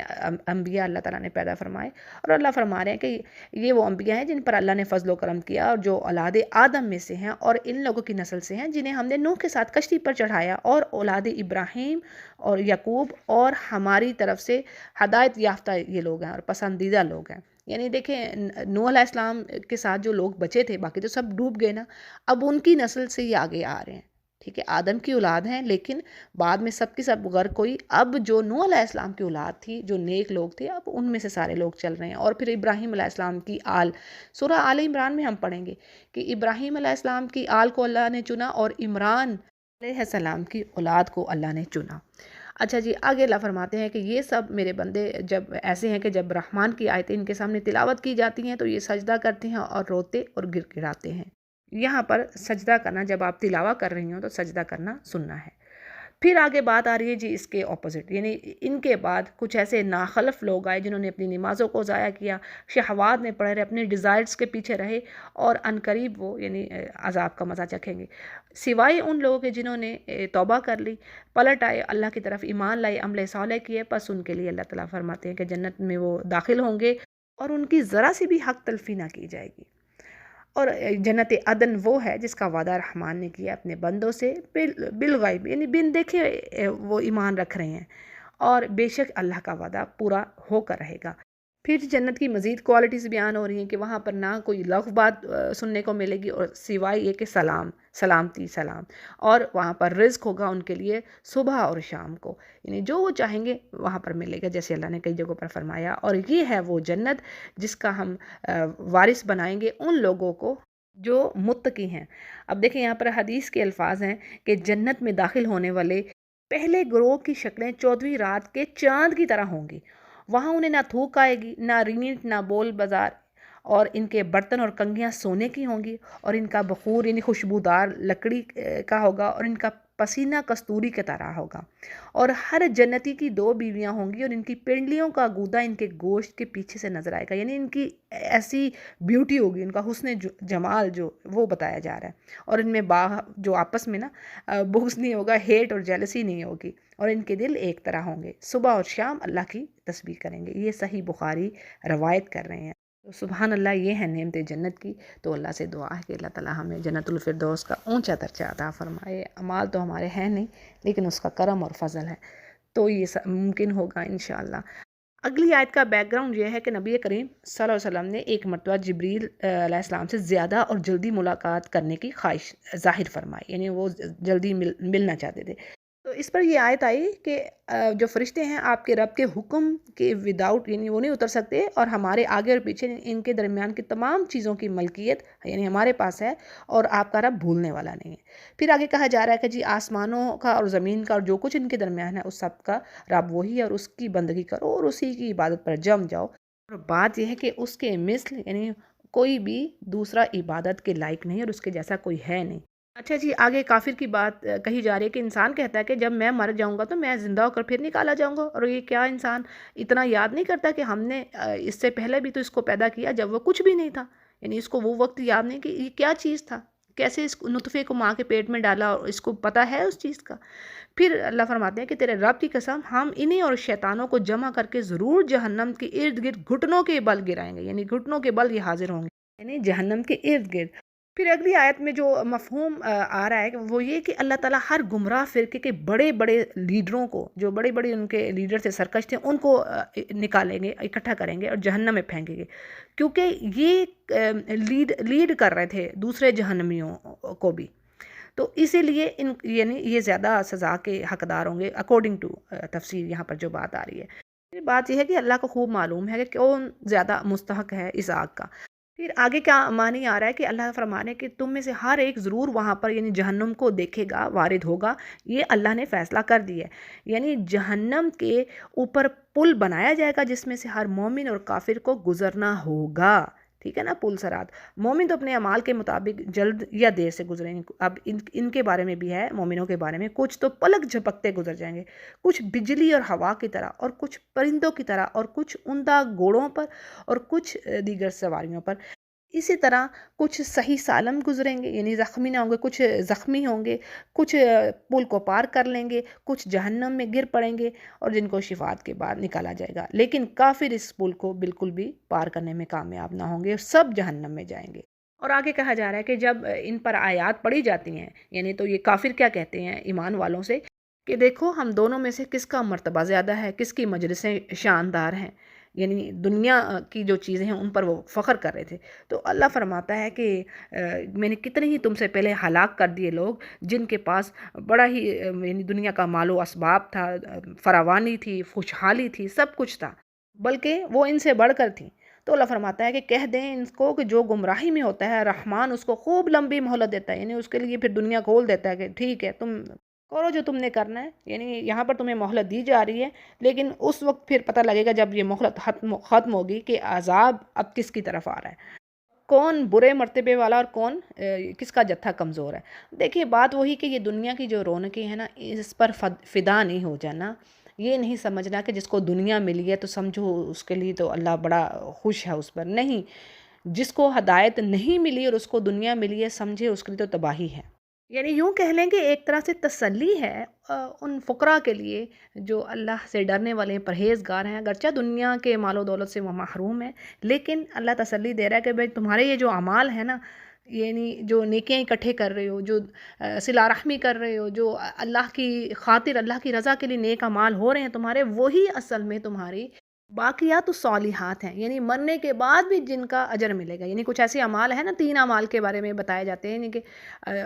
Speaker 1: انبیاء اللہ تعالیٰ نے پیدا فرمائے، اور اللہ فرما رہے ہیں کہ یہ وہ انبیاء ہیں جن پر اللہ نے فضل و کرم کیا، اور جو اولاد آدم میں سے ہیں اور ان لوگوں کی نسل سے ہیں جنہیں ہم نے نوح کے ساتھ کشتی پر چڑھایا، اور اولاد ابراہیم اور یعقوب، اور ہماری طرف سے ہدایت یافتہ یہ لوگ ہیں اور پسندیدہ لوگ ہیں۔ یعنی دیکھیں نوح علیہ السلام کے ساتھ جو لوگ بچے تھے، باقی تو سب ڈوب گئے نا، اب ان کی نسل سے ہی آگے آ رہے ہیں، ٹھیک ہے، آدم کی اولاد ہیں، لیکن بعد میں سب کی سب غرق ہوئی۔ اب جو نوح علیہ السلام کی اولاد تھی، جو نیک لوگ تھے، اب ان میں سے سارے لوگ چل رہے ہیں۔ اور پھر ابراہیم علیہ السلام کی آل، سورہ آل عمران میں ہم پڑھیں گے کہ ابراہیم علیہ السلام کی آل کو اللہ نے چنا اور عمران علیہ السلام کی اولاد کو اللہ نے چنا۔ اچھا جی، آگے اللہ فرماتے ہیں کہ یہ سب میرے بندے جب ایسے ہیں کہ جب رحمان کی آیتیں ان کے سامنے تلاوت کی جاتی ہیں تو یہ سجدہ کرتے ہیں اور روتے اور گر گراتے ہیں۔ یہاں پر سجدہ کرنا، جب آپ تلاوت کر رہی ہوں تو سجدہ کرنا سننا ہے۔ پھر آگے بات آ رہی ہے جی اس کے اپوزٹ، یعنی ان کے بعد کچھ ایسے ناخلف لوگ آئے جنہوں نے اپنی نمازوں کو ضائع کیا، شہوات میں پڑے رہے، اپنے ڈیزائرز کے پیچھے رہے، اور عنقریب وہ یعنی عذاب کا مزہ چکھیں گے، سوائے ان لوگوں کے جنہوں نے توبہ کر لی، پلٹ آئے، اللہ کی طرف ایمان لائے، عمل صالح کیے، پس ان کے لیے اللہ تعالیٰ فرماتے ہیں کہ جنت میں وہ داخل ہوں گے اور ان کی ذرا سی بھی حق تلفی نہ کی جائے گی۔ اور جنت عدن وہ ہے جس کا وعدہ رحمان نے کیا اپنے بندوں سے بالغیب، یعنی بن دیکھے وہ ایمان رکھ رہے ہیں، اور بے شک اللہ کا وعدہ پورا ہو کر رہے گا۔ پھر جنت کی مزید کوالٹیز بیان ہو رہی ہیں کہ وہاں پر نہ کوئی لغو بات سننے کو ملے گی، اور سوائے یہ کہ سلام، سلامتی، سلام، اور وہاں پر رزق ہوگا ان کے لیے صبح اور شام کو، یعنی جو وہ چاہیں گے وہاں پر ملے گا، جیسے اللہ نے کئی جگہوں پر فرمایا۔ اور یہ ہے وہ جنت جس کا ہم وارث بنائیں گے ان لوگوں کو جو متقی ہیں۔ اب دیکھیں یہاں پر حدیث کے الفاظ ہیں کہ جنت میں داخل ہونے والے پہلے گروہ کی شکلیں 14ویں رات کے چاند کی طرح ہوں گی، وہاں انہیں نہ تھوک آئے گی، نہ رینٹ، نہ بول بازار، اور ان کے برتن اور کنگھیاں سونے کی ہوں گی، اور ان کا بخور یعنی خوشبودار لکڑی کا ہوگا، اور ان کا پسینہ کستوری کی طرح ہوگا، اور ہر جنتی کی 2 بیویاں ہوں گی، اور ان کی پنڈلیوں کا گودا ان کے گوشت کے پیچھے سے نظر آئے گا، یعنی ان کی ایسی بیوٹی ہوگی، ان کا حسن جمال جو وہ بتایا جا رہا ہے، اور ان میں جو آپس میں نا بغض نہیں ہوگا، ہیٹ اور جیلسی نہیں ہوگی، اور ان کے دل ایک طرح ہوں گے، صبح اور شام اللہ کی تسبیح کریں گے۔ یہ صحیح بخاری روایت کر رہے ہیں۔ تو سبحان اللہ، یہ ہے نعمت جنت کی۔ تو اللہ سے دعا ہے کہ اللہ تعالیٰ ہمیں جنت الفردوس کا اونچا درجہ عطا فرمائے۔ اعمال تو ہمارے ہیں نہیں، لیکن اس کا کرم اور فضل ہے، تو یہ ممکن ہوگا انشاءاللہ۔ اگلی آیت کا بیک گراؤنڈ یہ ہے کہ نبی کریم صلی اللہ علیہ وسلم نے ایک مرتبہ جبریل علیہ السلام سے زیادہ اور جلدی ملاقات کرنے کی خواہش ظاہر فرمائی، یعنی وہ جلدی ملنا چاہتے تھے۔ تو اس پر یہ آیت آئی کہ جو فرشتے ہیں آپ کے رب کے حکم کے وداؤٹ، یعنی وہ نہیں اتر سکتے، اور ہمارے آگے اور پیچھے ان کے درمیان کی تمام چیزوں کی ملکیت یعنی ہمارے پاس ہے، اور آپ کا رب بھولنے والا نہیں ہے۔ پھر آگے کہا جا رہا ہے کہ جی آسمانوں کا اور زمین کا اور جو کچھ ان کے درمیان ہے اس سب کا رب وہی ہے، اور اس کی بندگی کرو اور اسی کی عبادت پر جم جاؤ۔ اور بات یہ ہے کہ اس کے مثل یعنی کوئی بھی دوسرا عبادت کے لائق نہیں، اور اس کے جیسا کوئی ہے نہیں۔ اچھا جی، آگے کافر کی بات کہی جا رہی ہے کہ انسان کہتا ہے کہ جب میں مر جاؤں گا تو میں زندہ ہو کر پھر نکالا جاؤں گا، اور یہ کیا انسان اتنا یاد نہیں کرتا کہ ہم نے اس سے پہلے بھی تو اس کو پیدا کیا جب وہ کچھ بھی نہیں تھا، یعنی اس کو وہ وقت یاد نہیں کہ یہ کیا چیز تھا، کیسے اس نطفے کو ماں کے پیٹ میں ڈالا، اور اس کو پتہ ہے اس چیز کا۔ پھر اللہ فرماتے ہیں کہ تیرے رب کی قسم، ہم انہیں اور شیطانوں کو جمع کر کے ضرور جہنم کے ارد گرد گھٹنوں کے بل گرائیں گے، یعنی گھٹنوں کے بل یہ حاضر ہوں گے، یعنی جہنم کے ارد گرد۔ پھر اگلی آیت میں جو مفہوم آ رہا ہے وہ یہ کہ اللہ تعالیٰ ہر گمراہ فرقے کے بڑے بڑے لیڈروں کو، جو بڑے بڑے ان کے لیڈر تھے، سرکش تھے، ان کو نکالیں گے، اکٹھا کریں گے اور جہنم میں پھینکیں گے، کیونکہ یہ لیڈ کر رہے تھے دوسرے جہنمیوں کو بھی، تو اسی لیے یعنی یہ زیادہ سزا کے حقدار ہوں گے اکارڈنگ ٹو تفسیر یہاں پر جو بات آ رہی ہے۔ بات یہ ہے کہ اللہ کو خوب معلوم ہے کہ کون زیادہ مستحق ہے اس آگ کا۔ پھر آگے کیا معنی آ رہا ہے کہ اللہ فرمانے کہ تم میں سے ہر ایک ضرور وہاں پر یعنی جہنم کو دیکھے گا، وارد ہوگا، یہ اللہ نے فیصلہ کر دیا ہے، یعنی جہنم کے اوپر پل بنایا جائے گا جس میں سے ہر مومن اور کافر کو گزرنا ہوگا، ٹھیک ہے نا، پل صراط۔ مومن تو اپنے اعمال کے مطابق جلد یا دیر سے گزریں گے، اب ان کے بارے میں بھی ہے، مومنوں کے بارے میں کچھ تو پلک جھپکتے گزر جائیں گے، کچھ بجلی اور ہوا کی طرح، اور کچھ پرندوں کی طرح، اور کچھ عمدہ گھوڑوں پر، اور کچھ دیگر سواریوں پر۔ اسی طرح کچھ صحیح سالم گزریں گے، یعنی زخمی نہ ہوں گے، کچھ زخمی ہوں گے، کچھ پل کو پار کر لیں گے، کچھ جہنم میں گر پڑیں گے، اور جن کو شفاعت کے بعد نکالا جائے گا، لیکن کافر اس پل کو بالکل بھی پار کرنے میں کامیاب نہ ہوں گے، سب جہنم میں جائیں گے۔ اور آگے کہا جا رہا ہے کہ جب ان پر آیات پڑھی جاتی ہیں، یعنی تو یہ کافر کیا کہتے ہیں ایمان والوں سے کہ دیکھو ہم دونوں میں سے کس کا مرتبہ زیادہ ہے، کس کی مجلسیں شاندار ہیں، یعنی دنیا کی جو چیزیں ہیں ان پر وہ فخر کر رہے تھے۔ تو اللہ فرماتا ہے کہ میں نے کتنے ہی تم سے پہلے ہلاک کر دیے لوگ جن کے پاس بڑا ہی یعنی دنیا کا مال و اسباب تھا، فراوانی تھی، خوشحالی تھی، سب کچھ تھا، بلکہ وہ ان سے بڑھ کر تھیں۔ تو اللہ فرماتا ہے کہ کہہ دیں ان کو کہ جو گمراہی میں ہوتا ہے رحمان اس کو خوب لمبی مہلت دیتا ہے، یعنی اس کے لیے پھر دنیا کھول دیتا ہے کہ ٹھیک ہے تم کرو جو تم نے کرنا ہے، یعنی یہاں پر تمہیں مہلت دی جا رہی ہے، لیکن اس وقت پھر پتہ لگے گا جب یہ مہلت ختم ہوگی کہ عذاب اب کس کی طرف آ رہا ہے، کون برے مرتبے والا اور کون کس کا جتھا کمزور ہے۔ دیکھیے بات وہی کہ یہ دنیا کی جو رونقیں ہیں نا اس پر فدا نہیں ہو جانا، یہ نہیں سمجھنا کہ جس کو دنیا ملی ہے تو سمجھو اس کے لیے تو اللہ بڑا خوش ہے اس پر، نہیں، جس کو ہدایت نہیں ملی اور اس کو دنیا ملی ہے سمجھے اس کے لیے تو تباہی ہے۔ یعنی یوں کہہ لیں کہ ایک طرح سے تسلی ہے ان فقراء کے لیے جو اللہ سے ڈرنے والے ہیں، پرہیزگار ہیں، اگرچہ دنیا کے مال و دولت سے وہ محروم ہیں، لیکن اللہ تسلی دے رہا ہے کہ بھائی تمہارے یہ جو اعمال ہیں نا، یعنی جو نیکیاں اکٹھے کر رہے ہو، جو صلہ رحمی کر رہے ہو، جو اللہ کی خاطر اللہ کی رضا کے لیے نیک اعمال ہو رہے ہیں تمہارے، وہی اصل میں تمہاری باقیات الصالحات ہیں، یعنی مرنے کے بعد بھی جن کا اجر ملے گا۔ یعنی کچھ ایسے اعمال ہیں نا، 3 اعمال کے بارے میں بتائے جاتے ہیں، یعنی کہ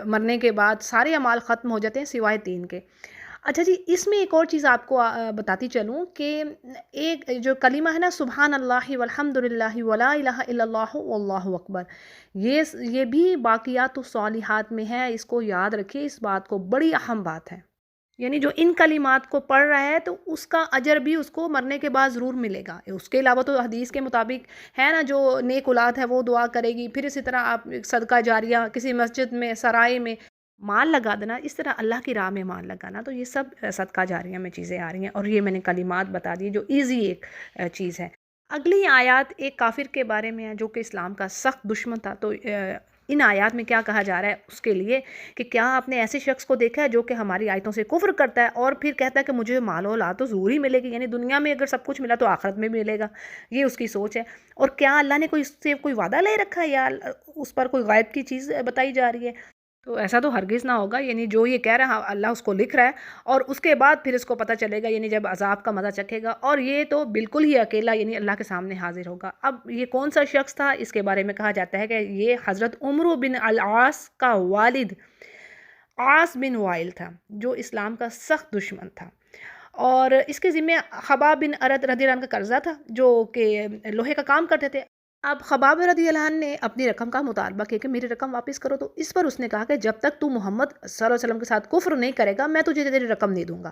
Speaker 1: مرنے کے بعد سارے اعمال ختم ہو جاتے ہیں سوائے 3 کے۔ اچھا جی، اس میں ایک اور چیز آپ کو بتاتی چلوں کہ ایک جو کلمہ ہے نا سبحان اللہ والحمد للہ ولا الہ الا اللہ واللہ اکبر، یہ بھی باقیات الصالحات میں ہے، اس کو یاد رکھیے، اس بات کو، بڑی اہم بات ہے۔ یعنی جو ان کلمات کو پڑھ رہا ہے تو اس کا اجر بھی اس کو مرنے کے بعد ضرور ملے گا۔ اس کے علاوہ تو حدیث کے مطابق ہے نا، جو نیک اولاد ہے وہ دعا کرے گی، پھر اسی طرح آپ صدقہ جاریہ کسی مسجد میں، سرائے میں مال لگا دینا، اس طرح اللہ کی راہ میں مال لگانا، تو یہ سب صدقہ جاریہ میں چیزیں آ رہی ہیں، اور یہ میں نے کلمات بتا دی جو ایزی ایک چیز ہے۔ اگلی آیات ایک کافر کے بارے میں ہے جو کہ اسلام کا سخت دشمن تھا، تو ان آیات میں کیا کہا جا رہا ہے اس کے لیے کہ کیا آپ نے ایسے شخص کو دیکھا ہے جو کہ ہماری آیتوں سے کفر کرتا ہے اور پھر کہتا ہے کہ مجھے مال و اولاد تو ضرور ہی ملے گی، یعنی دنیا میں اگر سب کچھ ملا تو آخرت میں بھی ملے گا، یہ اس کی سوچ ہے۔ اور کیا اللہ نے اس سے کوئی وعدہ لے رکھا ہے یا اس پر کوئی غائب کی چیز بتائی جا رہی ہے؟ تو ایسا تو ہرگز نہ ہوگا، یعنی جو یہ کہہ رہا ہے اللہ اس کو لکھ رہا ہے، اور اس کے بعد پھر اس کو پتہ چلے گا، یعنی جب عذاب کا مزہ چکھے گا، اور یہ تو بالکل ہی اکیلا یعنی اللہ کے سامنے حاضر ہوگا۔ اب یہ کون سا شخص تھا اس کے بارے میں کہا جاتا ہے کہ یہ حضرت عمرو بن العاص کا والد عاص بن وائل تھا، جو اسلام کا سخت دشمن تھا، اور اس کے ذمہ خباب بن ارد رضی اللہ عنہ کا قرضہ تھا جو کہ لوہے کا کام کرتے تھے۔ اب خباب رضی اللہ عنہ نے اپنی رقم کا مطالبہ کیا کہ میری رقم واپس کرو، تو اس پر اس نے کہا کہ جب تک تو محمد صلی اللہ علیہ وسلم کے ساتھ کفر نہیں کرے گا میں تجھے تیری رقم نہیں دوں گا۔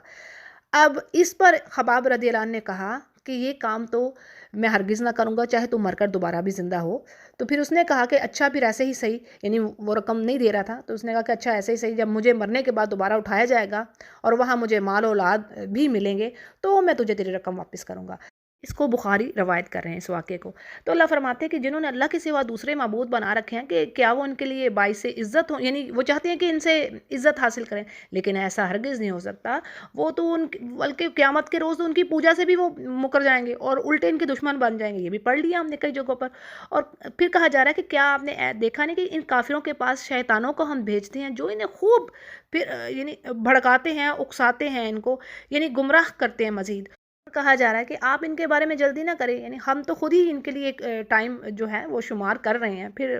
Speaker 1: اب اس پر خباب رضی اللہ عنہ نے کہا کہ یہ کام تو میں ہرگز نہ کروں گا چاہے تو مر کر دوبارہ بھی زندہ ہو۔ تو پھر اس نے کہا کہ اچھا پھر ایسے ہی صحیح، یعنی وہ رقم نہیں دے رہا تھا، تو اس نے کہا کہ اچھا ایسے ہی صحیح، جب مجھے مرنے کے بعد دوبارہ اٹھایا جائے گا اور وہاں مجھے مال و اولاد بھی ملیں گے تو میں تجھے تیری رقم واپس کروں گا۔ اس کو بخاری روایت کر رہے ہیں اس واقعے کو۔ تو اللہ فرماتے ہیں کہ جنہوں نے اللہ کے سوا دوسرے معبود بنا رکھے ہیں کہ کیا وہ ان کے لیے باعث عزت ہوں، یعنی وہ چاہتے ہیں کہ ان سے عزت حاصل کریں، لیکن ایسا ہرگز نہیں ہو سکتا، وہ تو بلکہ قیامت کے روز تو ان کی پوجا سے بھی وہ مکر جائیں گے اور الٹے ان کے دشمن بن جائیں گے، یہ بھی پڑھ لیا ہم نے کئی جگہوں پر۔ اور پھر کہا جا رہا ہے کہ کیا آپ نے دیکھا نہیں کہ ان کافروں کے پاس شیطانوں کو ہم بھیجتے ہیں جو انہیں خوب پھر یعنی بھڑکاتے ہیں، اکساتے ہیں، ان کو یعنی گمراہ کرتے ہیں مزید۔ کہا جا رہا ہے کہ آپ ان کے بارے میں جلدی نہ کریں، یعنی ہم تو خود ہی ان کے لیے ایک ٹائم جو ہے وہ شمار کر رہے ہیں، پھر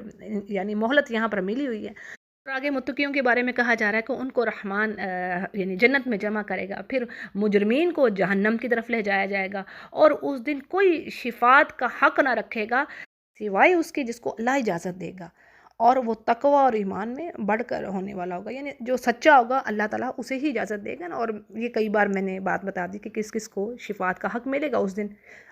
Speaker 1: یعنی مہلت یہاں پر ملی ہوئی ہے۔ اور آگے متقیوں کے بارے میں کہا جا رہا ہے کہ ان کو رحمان یعنی جنت میں جمع کرے گا، پھر مجرمین کو جہنم کی طرف لے جایا جائے گا، اور اس دن کوئی شفاعت کا حق نہ رکھے گا سوائے اس کی جس کو اللہ اجازت دے گا، اور وہ تقوی اور ایمان میں بڑھ کر ہونے والا ہوگا، یعنی جو سچا ہوگا اللہ تعالیٰ اسے ہی اجازت دے گا نا۔ اور یہ کئی بار میں نے بات بتا دی کہ کس کس کو شفاعت کا حق ملے گا اس دن۔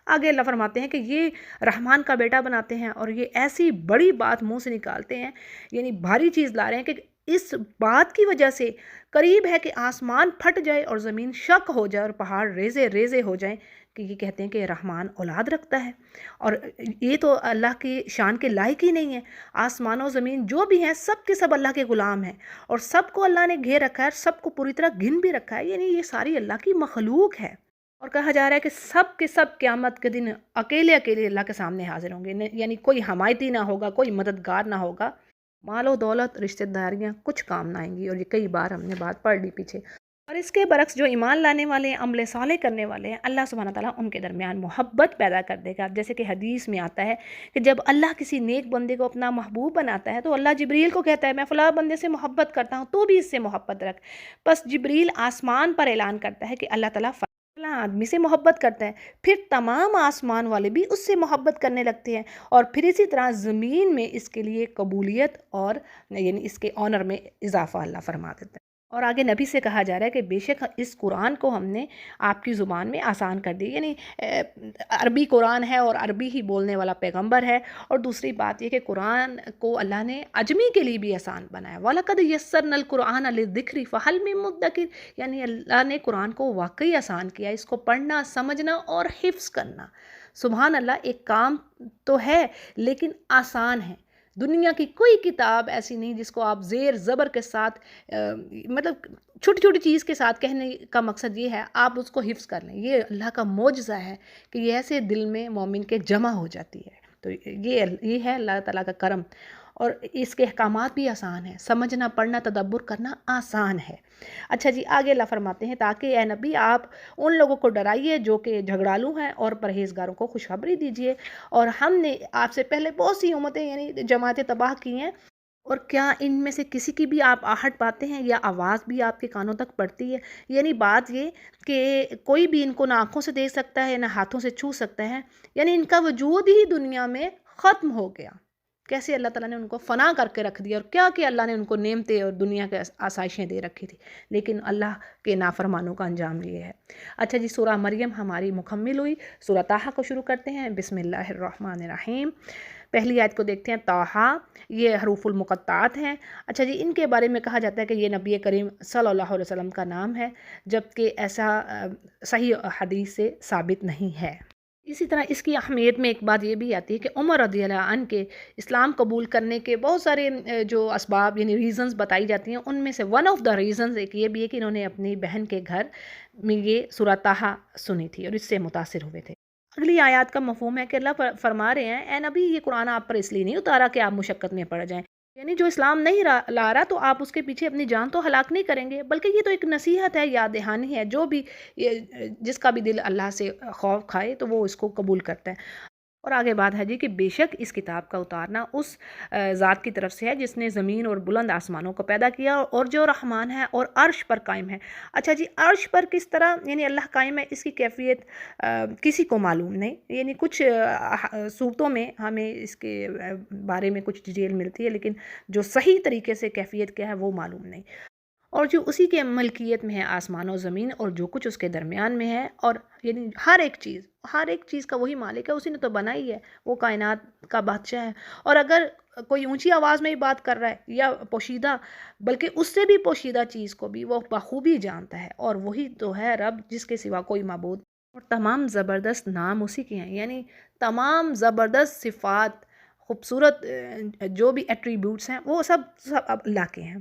Speaker 1: آگے اللہ فرماتے ہیں کہ یہ رحمان کا بیٹا بناتے ہیں اور یہ ایسی بڑی بات منہ سے نکالتے ہیں، یعنی بھاری چیز لا رہے ہیں کہ اس بات کی وجہ سے قریب ہے کہ آسمان پھٹ جائے اور زمین شق ہو جائے اور پہاڑ ریزے ریزے ہو جائیں، کہ یہ کہتے ہیں کہ رحمان اولاد رکھتا ہے، اور یہ تو اللہ کی شان کے لائق ہی نہیں ہے۔ آسمان و زمین جو بھی ہیں سب کے سب اللہ کے غلام ہیں، اور سب کو اللہ نے گھیر رکھا ہے اور سب کو پوری طرح گن بھی رکھا ہے، یعنی یہ ساری اللہ کی مخلوق ہے۔ اور کہا جا رہا ہے کہ سب کے سب قیامت کے دن اکیلے اکیلے اللہ کے سامنے حاضر ہوں گے، یعنی کوئی حمایتی نہ ہوگا، کوئی مددگار نہ ہوگا، مال و دولت، رشتہ داریاں کچھ کام نہ آئیں گی، اور یہ کئی بار ہم نے بات پڑھ لی پیچھے۔ اور اس کے برعکس جو ایمان لانے والے ہیں، عمل صالح کرنے والے ہیں، اللہ سبحانہ تعالیٰ ان کے درمیان محبت پیدا کر دے گا۔ جیسے کہ حدیث میں آتا ہے کہ جب اللہ کسی نیک بندے کو اپنا محبوب بناتا ہے تو اللہ جبریل کو کہتا ہے میں فلاں بندے سے محبت کرتا ہوں، تو بھی اس سے محبت رکھ۔ بس جبریل آسمان پر اعلان کرتا ہے کہ اللہ تعالیٰ فلاں آدمی سے محبت کرتا ہے، پھر تمام آسمان والے بھی اس سے محبت کرنے لگتے ہیں، اور پھر اسی طرح زمین میں اس کے لیے قبولیت اور یعنی اس کے آنر میں اضافہ اللہ فرما دیتا ہے۔ اور آگے نبی سے کہا جا رہا ہے کہ بے شک اس قرآن کو ہم نے آپ کی زبان میں آسان کر دی، یعنی عربی قرآن ہے اور عربی ہی بولنے والا پیغمبر ہے۔ اور دوسری بات یہ کہ قرآن کو اللہ نے عجمی کے لیے بھی آسان بنایا، وَلَقَدْ يَسَّرْنَا الْقُرْآنَ لِلذِّكْرِ فَهَلْ مِن مُدَّكِرٍ، یعنی اللہ نے قرآن کو واقعی آسان کیا، اس کو پڑھنا، سمجھنا اور حفظ کرنا۔ سبحان اللہ، ایک کام تو ہے لیکن آسان ہے۔ دنیا کی کوئی کتاب ایسی نہیں جس کو آپ زیر زبر کے ساتھ مطلب چھوٹی چھوٹی چیز کے ساتھ کہنے کا مقصد یہ ہے آپ اس کو حفظ کر لیں۔ یہ اللہ کا معجزہ ہے کہ یہ ایسے دل میں مومن کے جمع ہو جاتی ہے۔ تو یہ ہے اللہ تعالیٰ کا کرم، اور اس کے احکامات بھی آسان ہیں، سمجھنا، پڑھنا، تدبر کرنا آسان ہے۔ اچھا جی، آگے اللہ فرماتے ہیں تاکہ اے نبی آپ ان لوگوں کو ڈرائیے جو کہ جھگڑالو ہیں، اور پرہیزگاروں کو خوشخبری دیجیے۔ اور ہم نے آپ سے پہلے بہت سی امتیں یعنی جماعتیں تباہ کی ہیں، اور کیا ان میں سے کسی کی بھی آپ آہٹ پاتے ہیں یا آواز بھی آپ کے کانوں تک پڑتی ہے؟ یعنی بات یہ کہ کوئی بھی ان کو نہ آنکھوں سے دیکھ سکتا ہے نہ ہاتھوں سے چھو سکتا ہے، یعنی ان کا وجود ہی دنیا میں ختم ہو گیا۔ کیسے اللہ تعالیٰ نے ان کو فنا کر کے رکھ دیا، اور کیا کہ اللہ نے ان کو نعمتیں اور دنیا کے آسائشیں دے رکھی تھی، لیکن اللہ کے نافرمانوں کا انجام یہ ہے۔ اچھا جی، سورہ مریم ہماری مکمل ہوئی۔ سورہ طٰہٰ کو شروع کرتے ہیں۔ بسم اللہ الرحمن الرحیم۔ پہلی آیت کو دیکھتے ہیں۔ طٰہٰ، یہ حروف المقطعات ہیں۔ اچھا جی، ان کے بارے میں کہا جاتا ہے کہ یہ نبی کریم صلی اللہ علیہ وسلم کا نام ہے، جبکہ ایسا صحیح حدیث سے ثابت نہیں ہے۔ اسی طرح اس کی اہمیت میں ایک بات یہ بھی آتی ہے کہ عمر رضی اللہ عنہ کے اسلام قبول کرنے کے بہت سارے جو اسباب یعنی ریزنز بتائی جاتی ہیں، ان میں سے ون آف دا ریزنز ایک یہ بھی ہے کہ انہوں نے اپنی بہن کے گھر میں یہ سورہ طٰہٰ سنی تھی اور اس سے متاثر ہوئے تھے۔ اگلی آیات کا مفہوم ہے کہ اللہ فرما رہے ہیں اے نبی یہ قرآن آپ پر اس لیے نہیں اتارا کہ آپ مشقت میں پڑ جائیں، یعنی جو اسلام نہیں لا رہا تو آپ اس کے پیچھے اپنی جان تو ہلاک نہیں کریں گے، بلکہ یہ تو ایک نصیحت ہے، یاد دہانی ہے۔ جو بھی جس کا بھی دل اللہ سے خوف کھائے تو وہ اس کو قبول کرتا ہے۔ اور آگے بات ہے جی کہ بے شک اس کتاب کا اتارنا اس ذات کی طرف سے ہے جس نے زمین اور بلند آسمانوں کو پیدا کیا، اور جو رحمان ہے اور عرش پر قائم ہے۔ اچھا جی، عرش پر کس طرح یعنی اللہ قائم ہے، اس کی کیفیت کسی کو معلوم نہیں، یعنی کچھ صورتوں میں ہمیں اس کے بارے میں کچھ ڈیٹیل ملتی ہے، لیکن جو صحیح طریقے سے کیفیت کیا ہے وہ معلوم نہیں۔ اور جو اسی کے ملکیت میں ہے آسمان و زمین اور جو کچھ اس کے درمیان میں ہے، اور یعنی ہر ایک چیز کا وہی مالک ہے، اسی نے تو بنائی ہے، وہ کائنات کا بادشاہ ہے۔ اور اگر کوئی اونچی آواز میں ہی بات کر رہا ہے یا پوشیدہ، بلکہ اس سے بھی پوشیدہ چیز کو بھی وہ بخوبی جانتا ہے، اور وہی تو ہے رب جس کے سوا کوئی معبود، اور تمام زبردست نام اسی کے ہیں، یعنی تمام زبردست صفات، خوبصورت جو بھی ایٹریبیوٹس ہیں وہ سب اللہ کے ہیں۔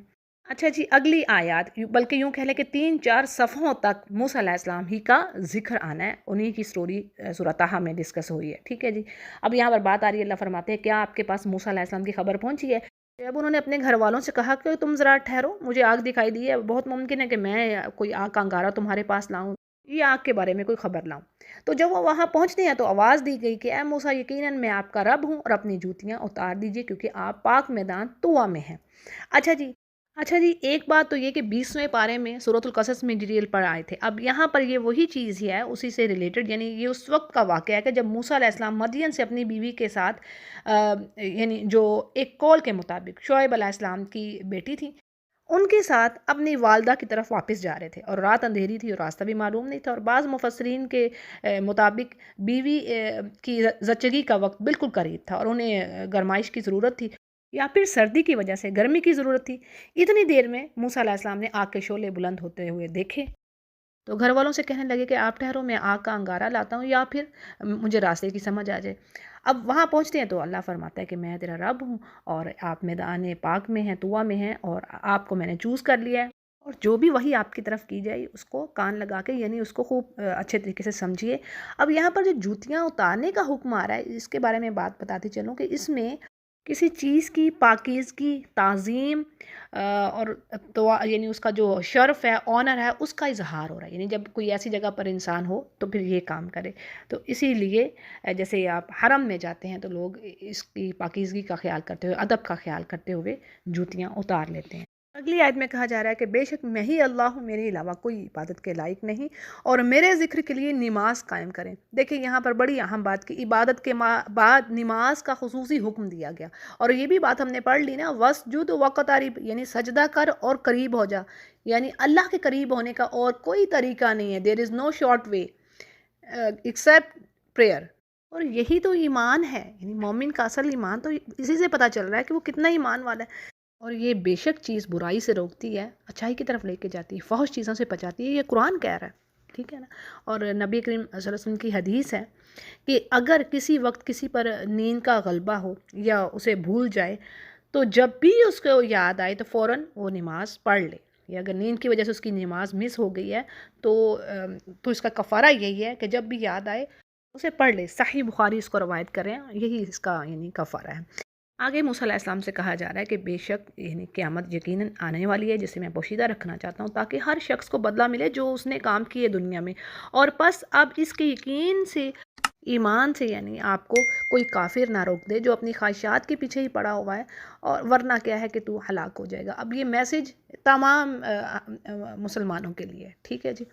Speaker 1: اچھا جی، اگلی آیات بلکہ یوں کہہ لیں کہ 3-4 صفحوں تک موسیٰ علیہ السلام ہی کا ذکر آنا ہے، انہی کی سٹوری سورہ طٰہٰ میں ڈسکس ہوئی ہے، ٹھیک ہے جی۔ اب یہاں پر بات آ رہی ہے، اللہ فرماتے ہیں کیا آپ کے پاس موسیٰ علیہ السلام کی خبر پہنچی ہے؟ جب انہوں نے اپنے گھر والوں سے کہا کہ تم ذرا ٹھہرو، مجھے آگ دکھائی دی ہے، بہت ممکن ہے کہ میں کوئی آگ کا انگارہ تمہارے پاس لاؤں، یہ آگ کے بارے میں کوئی خبر لاؤں۔ تو جب وہ وہاں پہنچتے ہیں تو آواز دی گئی کہ اے موسیٰ یقیناً میں آپ کا رب ہوں، اور اپنی جوتیاں اتار دیجئے کیونکہ آپ پاک میدان طویٰ میں ہیں۔ اچھا جی، ایک بات تو یہ کہ 20ویں پارے میں سورۃ القصص میں ڈیٹیل پر آئے تھے، اب یہاں پر یہ وہی چیز ہی ہے اسی سے ریلیٹڈ، یعنی یہ اس وقت کا واقعہ ہے کہ جب موسیٰ علیہ السلام مدین سے اپنی بیوی کے ساتھ یعنی جو ایک قول کے مطابق شعیب علیہ السلام کی بیٹی تھی، ان کے ساتھ اپنی والدہ کی طرف واپس جا رہے تھے، اور رات اندھیری تھی اور راستہ بھی معلوم نہیں تھا، اور بعض مفسرین کے مطابق بیوی کی زچگی کا وقت بالکل قریب تھا، اور انہیں گرمائش کی ضرورت تھی یا پھر سردی کی وجہ سے گرمی کی ضرورت تھی۔ اتنی دیر میں موسیٰ علیہ السلام نے آگ کے شعلے بلند ہوتے ہوئے دیکھے، تو گھر والوں سے کہنے لگے کہ آپ ٹھہرو، میں آگ کا انگارہ لاتا ہوں یا پھر مجھے راستے کی سمجھ آ جائے۔ اب وہاں پہنچتے ہیں تو اللہ فرماتا ہے کہ میں تیرا رب ہوں، اور آپ میدان پاک میں ہیں، طویٰ میں ہیں، اور آپ کو میں نے چوز کر لیا ہے، اور جو بھی وہی آپ کی طرف کی جائے اس کو کان لگا کے یعنی اس کو خوب اچھے طریقے سے سمجھیے۔ اب یہاں پر جو جوتیاں اتارنے کا حکم آ رہا ہے اس کے بارے میں بات بتاتی چلوں کہ اس میں کسی چیز کی پاکیزگی، تعظیم اور یعنی اس کا جو شرف ہے، آنر ہے، اس کا اظہار ہو رہا ہے، یعنی جب کوئی ایسی جگہ پر انسان ہو تو پھر یہ کام کرے۔ تو اسی لیے جیسے آپ حرم میں جاتے ہیں تو لوگ اس کی پاکیزگی کا خیال کرتے ہوئے، ادب کا خیال کرتے ہوئے جوتیاں اتار لیتے ہیں۔ اگلی آیت میں کہا جا رہا ہے کہ بے شک میں ہی اللہ ہوں، میرے علاوہ کوئی عبادت کے لائق نہیں، اور میرے ذکر کے لیے نماز قائم کریں۔ دیکھیں یہاں پر بڑی اہم بات کی، عبادت کے بعد نماز کا خصوصی حکم دیا گیا، اور یہ بھی بات ہم نے پڑھ لی نا، وسجد وقترب، یعنی سجدہ کر اور قریب ہو جا، یعنی اللہ کے قریب ہونے کا اور کوئی طریقہ نہیں ہے، دیر از نو شارٹ وے ایکسیپٹ پریئر۔ اور یہی تو ایمان ہے، یعنی مومن کا اصل ایمان تو اسی سے پتہ چل رہا ہے کہ وہ کتنا ایمان والا ہے۔ اور یہ بے شک چیز برائی سے روکتی ہے، اچھائی کی طرف لے کے جاتی ہے، فحش چیزوں سے بچاتی ہے، یہ قرآن کہہ رہا ہے، ٹھیک ہے نا۔ اور نبی کریم صلی اللہ علیہ وسلم کی حدیث ہے کہ اگر کسی وقت کسی پر نیند کا غلبہ ہو یا اسے بھول جائے تو جب بھی اس کو یاد آئے تو فوراً وہ نماز پڑھ لے، یا اگر نیند کی وجہ سے اس کی نماز مس ہو گئی ہے تو اس کا کفارہ یہی ہے کہ جب بھی یاد آئے اسے پڑھ لے۔ صحیح بخاری اس کو روایت کریں، یہی اس کا یعنی کفارہ ہے۔ آگے موسیٰ علیہ السلام سے کہا جا رہا ہے کہ بے شک یعنی قیامت یقیناً آنے والی ہے، جسے میں پوشیدہ رکھنا چاہتا ہوں تاکہ ہر شخص کو بدلہ ملے جو اس نے کام کیے دنیا میں، اور پس اب اس کے یقین سے، ایمان سے، یعنی آپ کو کوئی کافر نہ روک دے جو اپنی خواہشات کے پیچھے ہی پڑا ہوا ہے، اور ورنہ کیا ہے کہ تو ہلاک ہو جائے گا۔ اب یہ میسج تمام مسلمانوں کے لیے، ٹھیک ہے جی۔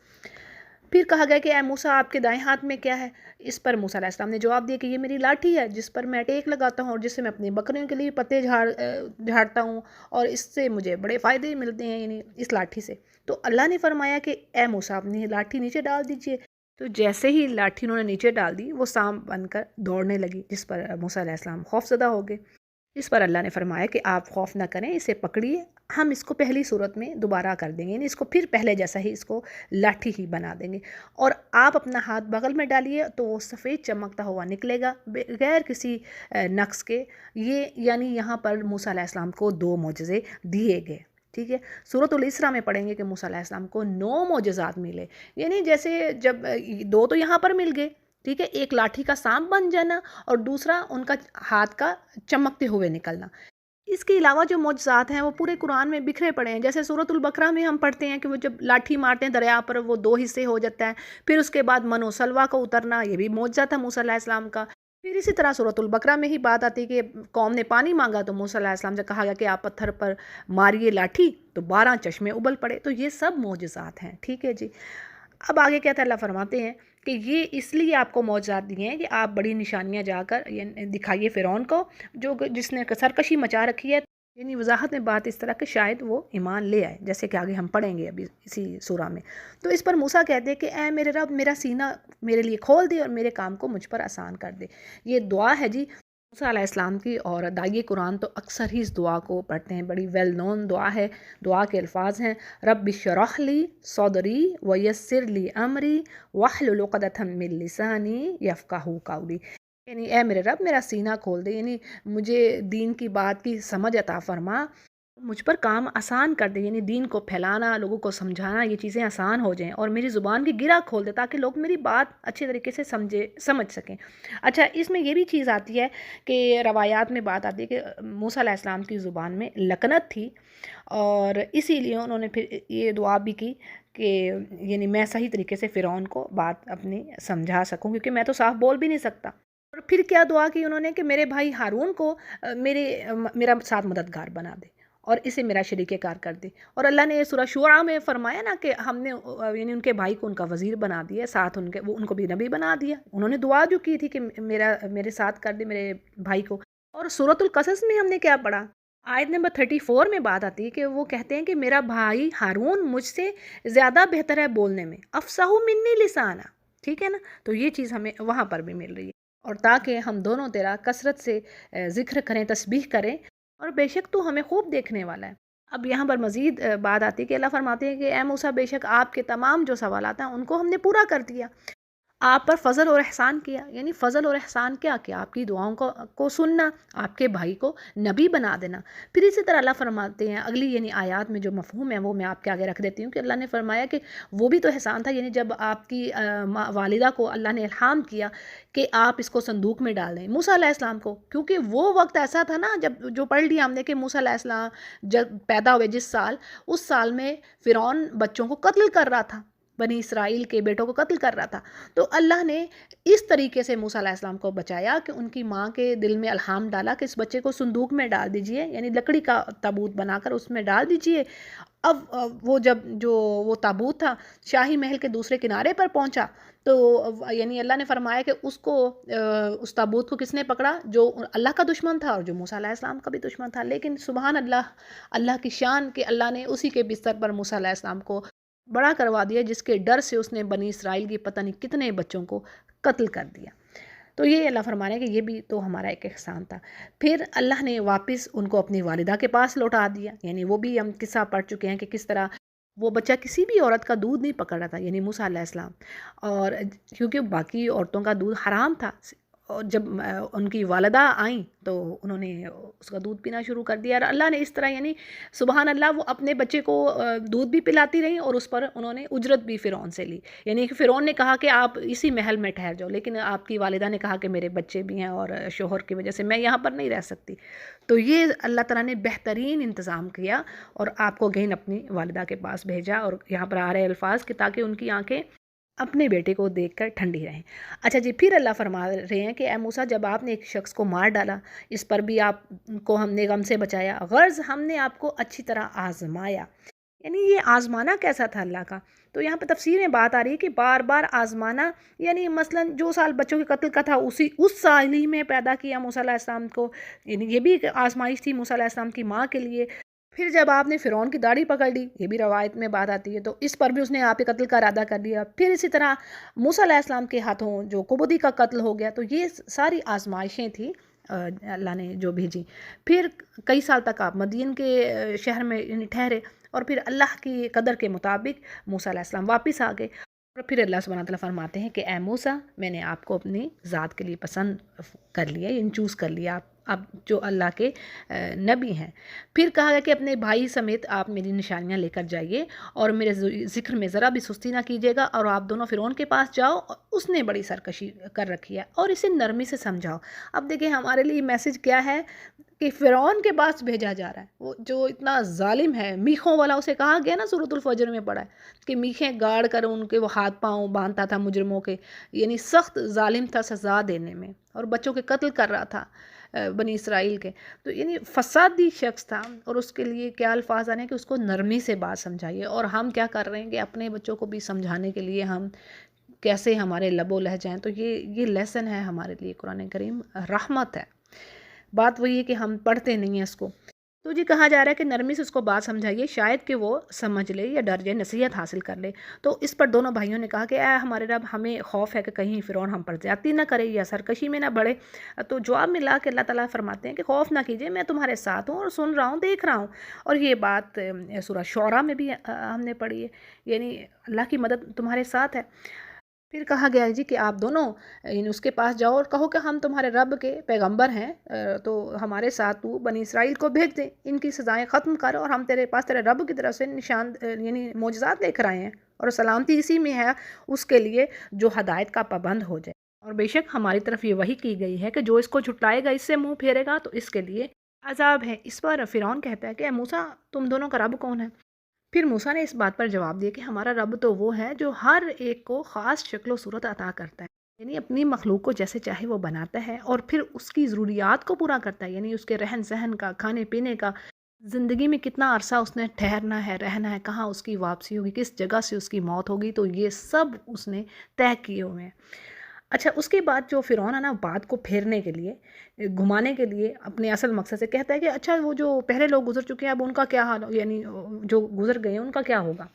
Speaker 1: پھر کہا گیا کہ اے موسیٰ آپ کے دائیں ہاتھ میں کیا ہے؟ اس پر موسیٰ علیہ السلام نے جواب دیا کہ یہ میری لاٹھی ہے جس پر میں ٹیک لگاتا ہوں اور جس سے میں اپنی بکریوں کے لیے پتے جھاڑتا ہوں، اور اس سے مجھے بڑے فائدے ملتے ہیں، یعنی اس لاٹھی سے۔ تو اللہ نے فرمایا کہ اے موسیٰ اپنی لاٹھی نیچے ڈال دیجئے۔ تو جیسے ہی لاٹھی انہوں نے نیچے ڈال دی وہ سانپ بن کر دوڑنے لگی، جس پر موسیٰ علیہ السلام خوف زدہ ہو گئے۔ اس پر اللہ نے فرمایا کہ آپ خوف نہ کریں، اسے پکڑیے، ہم اس کو پہلی صورت میں دوبارہ کر دیں گے، یعنی اس کو پھر پہلے جیسا ہی اس کو لاٹھی ہی بنا دیں گے، اور آپ اپنا ہاتھ بغل میں ڈالیے تو وہ سفید چمکتا ہوا نکلے گا بغیر کسی نقص کے۔ یہ یعنی یہاں پر موسیٰ علیہ السلام کو 2 معجزے دیے گئے، ٹھیک ہے۔ سورۃ الاسراء میں پڑھیں گے کہ موسیٰ علیہ السلام کو 9 معجزات ملے، یعنی جیسے جب 2 تو یہاں پر مل گئے، ٹھیک ہے، ایک لاٹھی کا سانپ بن جانا اور دوسرا ان کا ہاتھ کا چمکتے ہوئے نکلنا۔ اس کے علاوہ جو معجزات ہیں وہ پورے قرآن میں بکھرے پڑے ہیں، جیسے سورۃ البقرہ میں ہم پڑھتے ہیں کہ وہ جب لاٹھی مارتے ہیں دریا پر وہ 2 حصے ہو جاتا ہے، پھر اس کے بعد من و سلوا کا اترنا، یہ بھی معجزہ تھا موسیٰ علیہ السلام کا۔ پھر اسی طرح سورۃ البقرہ میں ہی بات آتی ہے کہ قوم نے پانی مانگا تو موسیٰ علیہ السلام سے کہا گیا کہ آپ پتھر پر ماریے لاٹھی تو 12 چشمے ابل پڑے۔ تو یہ سب معجزات ہیں، ٹھیک ہے جی۔ اب آگے کہتا ہے، اللہ فرماتے ہیں کہ یہ اس لیے آپ کو معجزات دیے ہیں کہ آپ بڑی نشانیاں جا کر دکھائیے فرعون کو، جس نے سرکشی مچا رکھی ہے۔ یعنی وضاحت میں بات اس طرح کہ شاید وہ ایمان لے آئے، جیسے کہ آگے ہم پڑھیں گے ابھی اسی سورہ میں۔ تو اس پر موسیٰ کہتے ہیں کہ اے میرے رب، میرا سینہ میرے لیے کھول دے اور میرے کام کو مجھ پر آسان کر دے۔ یہ دعا ہے جی موسیٰ علیہ السلام کی، اور داعی قرآن تو اکثر ہی اس دعا کو پڑھتے ہیں، بڑی ویل نون دعا ہے۔ دعا کے الفاظ ہیں، رب اشرح لی صدری ویسر لی امری واحلل عقدۃ من لسانی یفقہوا قولی، یعنی اے میرے رب میرا سینہ کھول دے، یعنی مجھے دین کی بات کی سمجھ عطا فرما، مجھ پر کام آسان کر دے، یعنی دین کو پھیلانا، لوگوں کو سمجھانا، یہ چیزیں آسان ہو جائیں، اور میری زبان کی گرہ کھول دے تاکہ لوگ میری بات اچھے طریقے سے سمجھ سکیں۔ اچھا، اس میں یہ بھی چیز آتی ہے کہ روایات میں بات آتی ہے کہ موسیٰ علیہ السلام کی زبان میں لکنت تھی، اور اسی لیے انہوں نے پھر یہ دعا بھی کی کہ یعنی میں صحیح طریقے سے فرعون کو بات اپنی سمجھا سکوں، کیونکہ میں تو صاف بول بھی نہیں سکتا۔ اور پھر کیا دعا کی انہوں نے کہ میرے بھائی ہارون کو میرا ساتھ مددگار بنا دے اور اسے میرا شریک کار کر دے۔ اور اللہ نے سورہ شعراء میں فرمایا نا کہ ہم نے یعنی ان کے بھائی کو ان کا وزیر بنا دیا، ساتھ ان کو بھی نبی بنا دیا۔ انہوں نے دعا جو کی تھی کہ میرے ساتھ کر دے میرے بھائی کو۔ اور سورۃ القصص میں ہم نے کیا پڑھا؟ آیت نمبر 34 میں بات آتی ہے کہ وہ کہتے ہیں کہ میرا بھائی ہارون مجھ سے زیادہ بہتر ہے بولنے میں، افصح منی لسانا، ٹھیک ہے نا۔ تو یہ چیز ہمیں وہاں پر بھی مل رہی ہے، اور تاکہ ہم دونوں تیرا کثرت سے ذکر کریں، تسبیح کریں، اور بے شک تو ہمیں خوب دیکھنے والا ہے۔ اب یہاں پر مزید بات آتی ہے کہ اللہ فرماتے ہیں کہ اے موسیٰ، بے شک آپ کے تمام جو سوالات ہیں ان کو ہم نے پورا کر دیا، آپ پر فضل اور احسان کیا، یعنی فضل اور احسان کیا کیا؟ آپ کی دعاؤں کو سننا، آپ کے بھائی کو نبی بنا دینا۔ پھر اسی طرح اللہ فرماتے ہیں اگلی یعنی آیات میں جو مفہوم ہے وہ میں آپ کے آگے رکھ دیتی ہوں کہ اللہ نے فرمایا کہ وہ بھی تو احسان تھا، یعنی جب آپ کی والدہ کو اللہ نے الہام کیا کہ آپ اس کو صندوق میں ڈال دیں، موسیٰ علیہ السلام کو، کیونکہ وہ وقت ایسا تھا نا جب جو پڑھ لیا ہم نے کہ موسیٰ علیہ السلام جب پیدا ہوئے جس سال، اس سال میں فرعون بچوں کو قتل کر رہا تھا، بنی اسرائیل کے بیٹوں کو قتل کر رہا تھا۔ تو اللہ نے اس طریقے سے موسیٰ علیہ السلام کو بچایا کہ ان کی ماں کے دل میں الہام ڈالا کہ اس بچے کو صندوق میں ڈال دیجئے، یعنی لکڑی کا تابوت بنا کر اس میں ڈال دیجئے۔ اب وہ جب جو وہ تابوت تھا شاہی محل کے دوسرے کنارے پر پہنچا تو یعنی اللہ نے فرمایا کہ اس تابوت کو کس نے پکڑا؟ جو اللہ کا دشمن تھا اور جو موسیٰ علیہ السلام کا بھی دشمن تھا، لیکن سبحان اللہ، اللہ کی شان کہ اللہ نے اسی کے بستر پر موسیٰ علیہ السلام کو بڑا کروا دیا، جس کے ڈر سے اس نے بنی اسرائیل کی پتہ نہیں کتنے بچوں کو قتل کر دیا۔ تو یہ اللہ فرما رہے ہیں کہ یہ بھی تو ہمارا ایک احسان تھا۔ پھر اللہ نے واپس ان کو اپنی والدہ کے پاس لوٹا دیا، یعنی وہ بھی ہم قصہ پڑھ چکے ہیں کہ کس طرح وہ بچہ کسی بھی عورت کا دودھ نہیں پکڑ رہا تھا، یعنی موسیٰ علیہ السلام، اور کیونکہ باقی عورتوں کا دودھ حرام تھا، اور جب ان کی والدہ آئیں تو انہوں نے اس کا دودھ پینا شروع کر دیا، اور اللہ نے اس طرح یعنی سبحان اللہ وہ اپنے بچے کو دودھ بھی پلاتی رہیں، اور اس پر انہوں نے اجرت بھی فرعون سے لی، یعنی کہ فرعون نے کہا کہ آپ اسی محل میں ٹھہر جاؤ، لیکن آپ کی والدہ نے کہا کہ میرے بچے بھی ہیں اور شوہر کی وجہ سے میں یہاں پر نہیں رہ سکتی۔ تو یہ اللہ تعالیٰ نے بہترین انتظام کیا اور آپ کو گہن اپنی والدہ کے پاس بھیجا، اور یہاں پر آ رہے الفاظ کہ تاکہ ان کی آنکھیں اپنے بیٹے کو دیکھ کر ٹھنڈی رہیں۔ اچھا جی، پھر اللہ فرما رہے ہیں کہ اے موسیٰ جب آپ نے ایک شخص کو مار ڈالا، اس پر بھی آپ کو ہم نے غم سے بچایا، غرض ہم نے آپ کو اچھی طرح آزمایا، یعنی یہ آزمانا کیسا تھا اللہ کا؟ تو یہاں پہ تفسیر میں بات آ رہی ہے کہ بار بار آزمانا، یعنی مثلا جو سال بچوں کے قتل کا تھا اس سال ہی میں پیدا کیا موسیٰ علیہ السلام کو، یعنی یہ بھی ایک آزمائش تھی موسیٰ علیہ السلام کی ماں کے لیے۔ پھر جب آپ نے فرعون کی داڑھی پکڑ لی، یہ بھی روایت میں بات آتی ہے، تو اس پر بھی اس نے آپ کے قتل کا ارادہ کر لیا۔ پھر اسی طرح موسیٰ علیہ السلام کے ہاتھوں جو کبودی کا قتل ہو گیا، تو یہ ساری آزمائشیں تھیں اللہ نے جو بھیجی۔ پھر کئی سال تک آپ مدین کے شہر میں ٹھہرے، اور پھر اللہ کی قدر کے مطابق موسیٰ علیہ السلام واپس آ گئے، اور پھر اللہ سبحانہ وتعالیٰ فرماتے ہیں کہ اے موسیٰ میں نے آپ کو اپنی ذات کے لیے پسند کر لیا، یعنی چوز کر لیا، آپ جو اللہ کے نبی ہیں۔ پھر کہا گیا کہ اپنے بھائی سمیت آپ میری نشانیاں لے کر جائیے اور میرے ذکر میں ذرا بھی سستی نہ کیجیے گا، اور آپ دونوں فرعون کے پاس جاؤ، اس نے بڑی سرکشی کر رکھی ہے، اور اسے نرمی سے سمجھاؤ۔ اب دیکھیں ہمارے لیے میسج کیا ہے کہ فرعون کے پاس بھیجا جا رہا ہے، وہ جو اتنا ظالم ہے، میخوں والا، اسے کہا گیا نا سورۃ الفجر میں پڑھا ہے کہ میخیں گاڑ کر ان کے وہ ہاتھ پاؤں باندھتا تھا مجرموں کے، یعنی سخت ظالم تھا سزا دینے میں، اور بچوں کے قتل کر رہا تھا بنی اسرائیل کے، تو یعنی فسادی شخص تھا، اور اس کے لیے کیا الفاظ آنے کہ اس کو نرمی سے بات سمجھائیے۔ اور ہم کیا کر رہے ہیں کہ اپنے بچوں کو بھی سمجھانے کے لیے ہم کیسے ہمارے لب و لہجے ہیں، تو یہ لیسن ہے ہمارے لیے، قرآن کریم رحمت ہے۔ بات وہی ہے کہ ہم پڑھتے نہیں ہیں اس کو، تو جی کہا جا رہا ہے کہ نرمی سے اس کو بات سمجھائیے، شاید کہ وہ سمجھ لے یا ڈر جائے، نصیحت حاصل کر لے۔ تو اس پر دونوں بھائیوں نے کہا کہ اے ہمارے رب، ہمیں خوف ہے کہ کہیں فرعون ہم پر زیادتی نہ کرے یا سرکشی میں نہ بڑھے۔ تو جواب ملا کہ اللہ تعالیٰ فرماتے ہیں کہ خوف نہ کیجیے، میں تمہارے ساتھ ہوں اور سن رہا ہوں، دیکھ رہا ہوں۔ اور یہ بات سورہ شعراء میں بھی ہم نے پڑھی ہے، یعنی اللہ کی مدد تمہارے ساتھ ہے۔ پھر کہا گیا ہے جی کہ آپ دونوں یعنی اس کے پاس جاؤ اور کہو کہ ہم تمہارے رب کے پیغمبر ہیں، تو ہمارے ساتھ تو بنی اسرائیل کو بھیج دیں، ان کی سزائیں ختم کر، اور ہم تیرے پاس تیرے رب کی طرف سے نشان یعنی معجزات لے کر آئے ہیں، اور سلامتی اسی میں ہے اس کے لیے جو ہدایت کا پابند ہو جائے۔ اور بے شک ہماری طرف یہ وحی کی گئی ہے کہ جو اس کو جھٹلائے گا، اس سے منہ پھیرے گا، تو اس کے لیے عذاب ہے۔ اس پر فرعون کہتا ہے کہ اے موسیٰ، تم دونوں کا رب کون ہے؟ پھر موسیٰ نے اس بات پر جواب دیا کہ ہمارا رب تو وہ ہے جو ہر ایک کو خاص شکل و صورت عطا کرتا ہے، یعنی اپنی مخلوق کو جیسے چاہے وہ بناتا ہے، اور پھر اس کی ضروریات کو پورا کرتا ہے، یعنی اس کے رہن سہن کا، کھانے پینے کا، زندگی میں کتنا عرصہ اس نے ٹھہرنا ہے، رہنا ہے، کہاں اس کی واپسی ہوگی، کس جگہ سے اس کی موت ہوگی، تو یہ سب اس نے طے کیے ہوئے ہیں۔ اچھا اس کے بعد جو فرعون ہے نا، بات کو پھیرنے کے لیے، گھمانے کے لیے اپنے اصل مقصد سے کہتا ہے کہ اچھا وہ جو پہلے لوگ گزر چکے ہیں اب ان کا کیا حال ہو، یعنی جو گزر گئے ہیں ان کا کیا ہوگا؟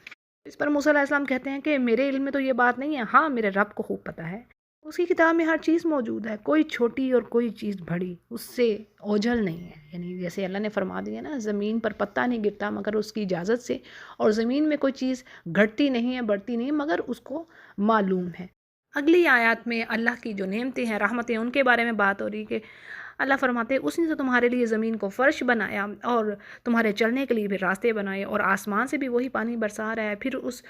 Speaker 1: اس پر موسیٰ علیہ السلام کہتے ہیں کہ میرے علم میں تو یہ بات نہیں ہے، ہاں میرے رب کو خوب پتہ ہے، اس کی کتاب میں ہر چیز موجود ہے، کوئی چھوٹی اور کوئی چیز بڑی اس سے اوجھل نہیں ہے، یعنی جیسے اللہ نے فرما دیا نا، زمین پر پتہ نہیں گرتا مگر اس کی اجازت سے، اور زمین میں کوئی چیز گھٹتی نہیں ہے، بڑھتی نہیں مگر اس کو معلوم ہے۔ اگلی آیات میں اللہ کی جو نعمتیں ہیں، رحمتیں، ان کے بارے میں بات ہو رہی کہ اللہ فرماتے ہیں اس نے تو تمہارے لیے زمین کو فرش بنایا اور تمہارے چلنے کے لیے بھی راستے بنائے، اور آسمان سے بھی وہی پانی برسا رہا ہے، پھر اس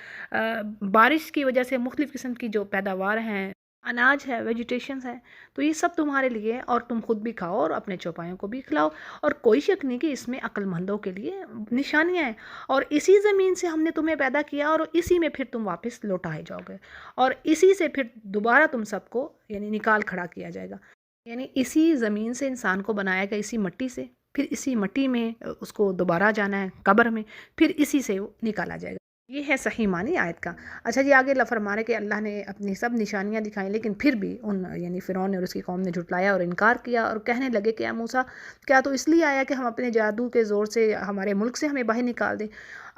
Speaker 1: بارش کی وجہ سے مختلف قسم کی جو پیداوار ہیں، اناج ہے، ویجیٹیشنز ہے، تو یہ سب تمہارے لیے، اور تم خود بھی کھاؤ اور اپنے چوپایوں کو بھی کھلاؤ، اور کوئی شک نہیں کہ اس میں عقل مندوں کے لیے نشانیاں ہیں، اور اسی زمین سے ہم نے تمہیں پیدا کیا اور اسی میں پھر تم واپس لوٹائے جاؤ گے، اور اسی سے پھر دوبارہ تم سب کو یعنی نکال کھڑا کیا جائے گا، یعنی اسی زمین سے انسان کو بنایا گیا، اسی مٹی سے، پھر اسی مٹی میں اس کو دوبارہ جانا ہے قبر میں، پھر اسی سے وہ نکالا جائے گا۔ یہ ہے صحیح معنی آیت کا۔ اچھا جی، آگے اللہ فرما رہے کہ اللہ نے اپنی سب نشانیاں دکھائیں، لیکن پھر بھی ان یعنی فرعون نے اور اس کی قوم نے جھٹلایا اور انکار کیا، اور کہنے لگے کہ اے موسیٰ، کیا تو اس لیے آیا کہ ہم اپنے جادو کے زور سے ہمارے ملک سے ہمیں باہر نکال دیں؟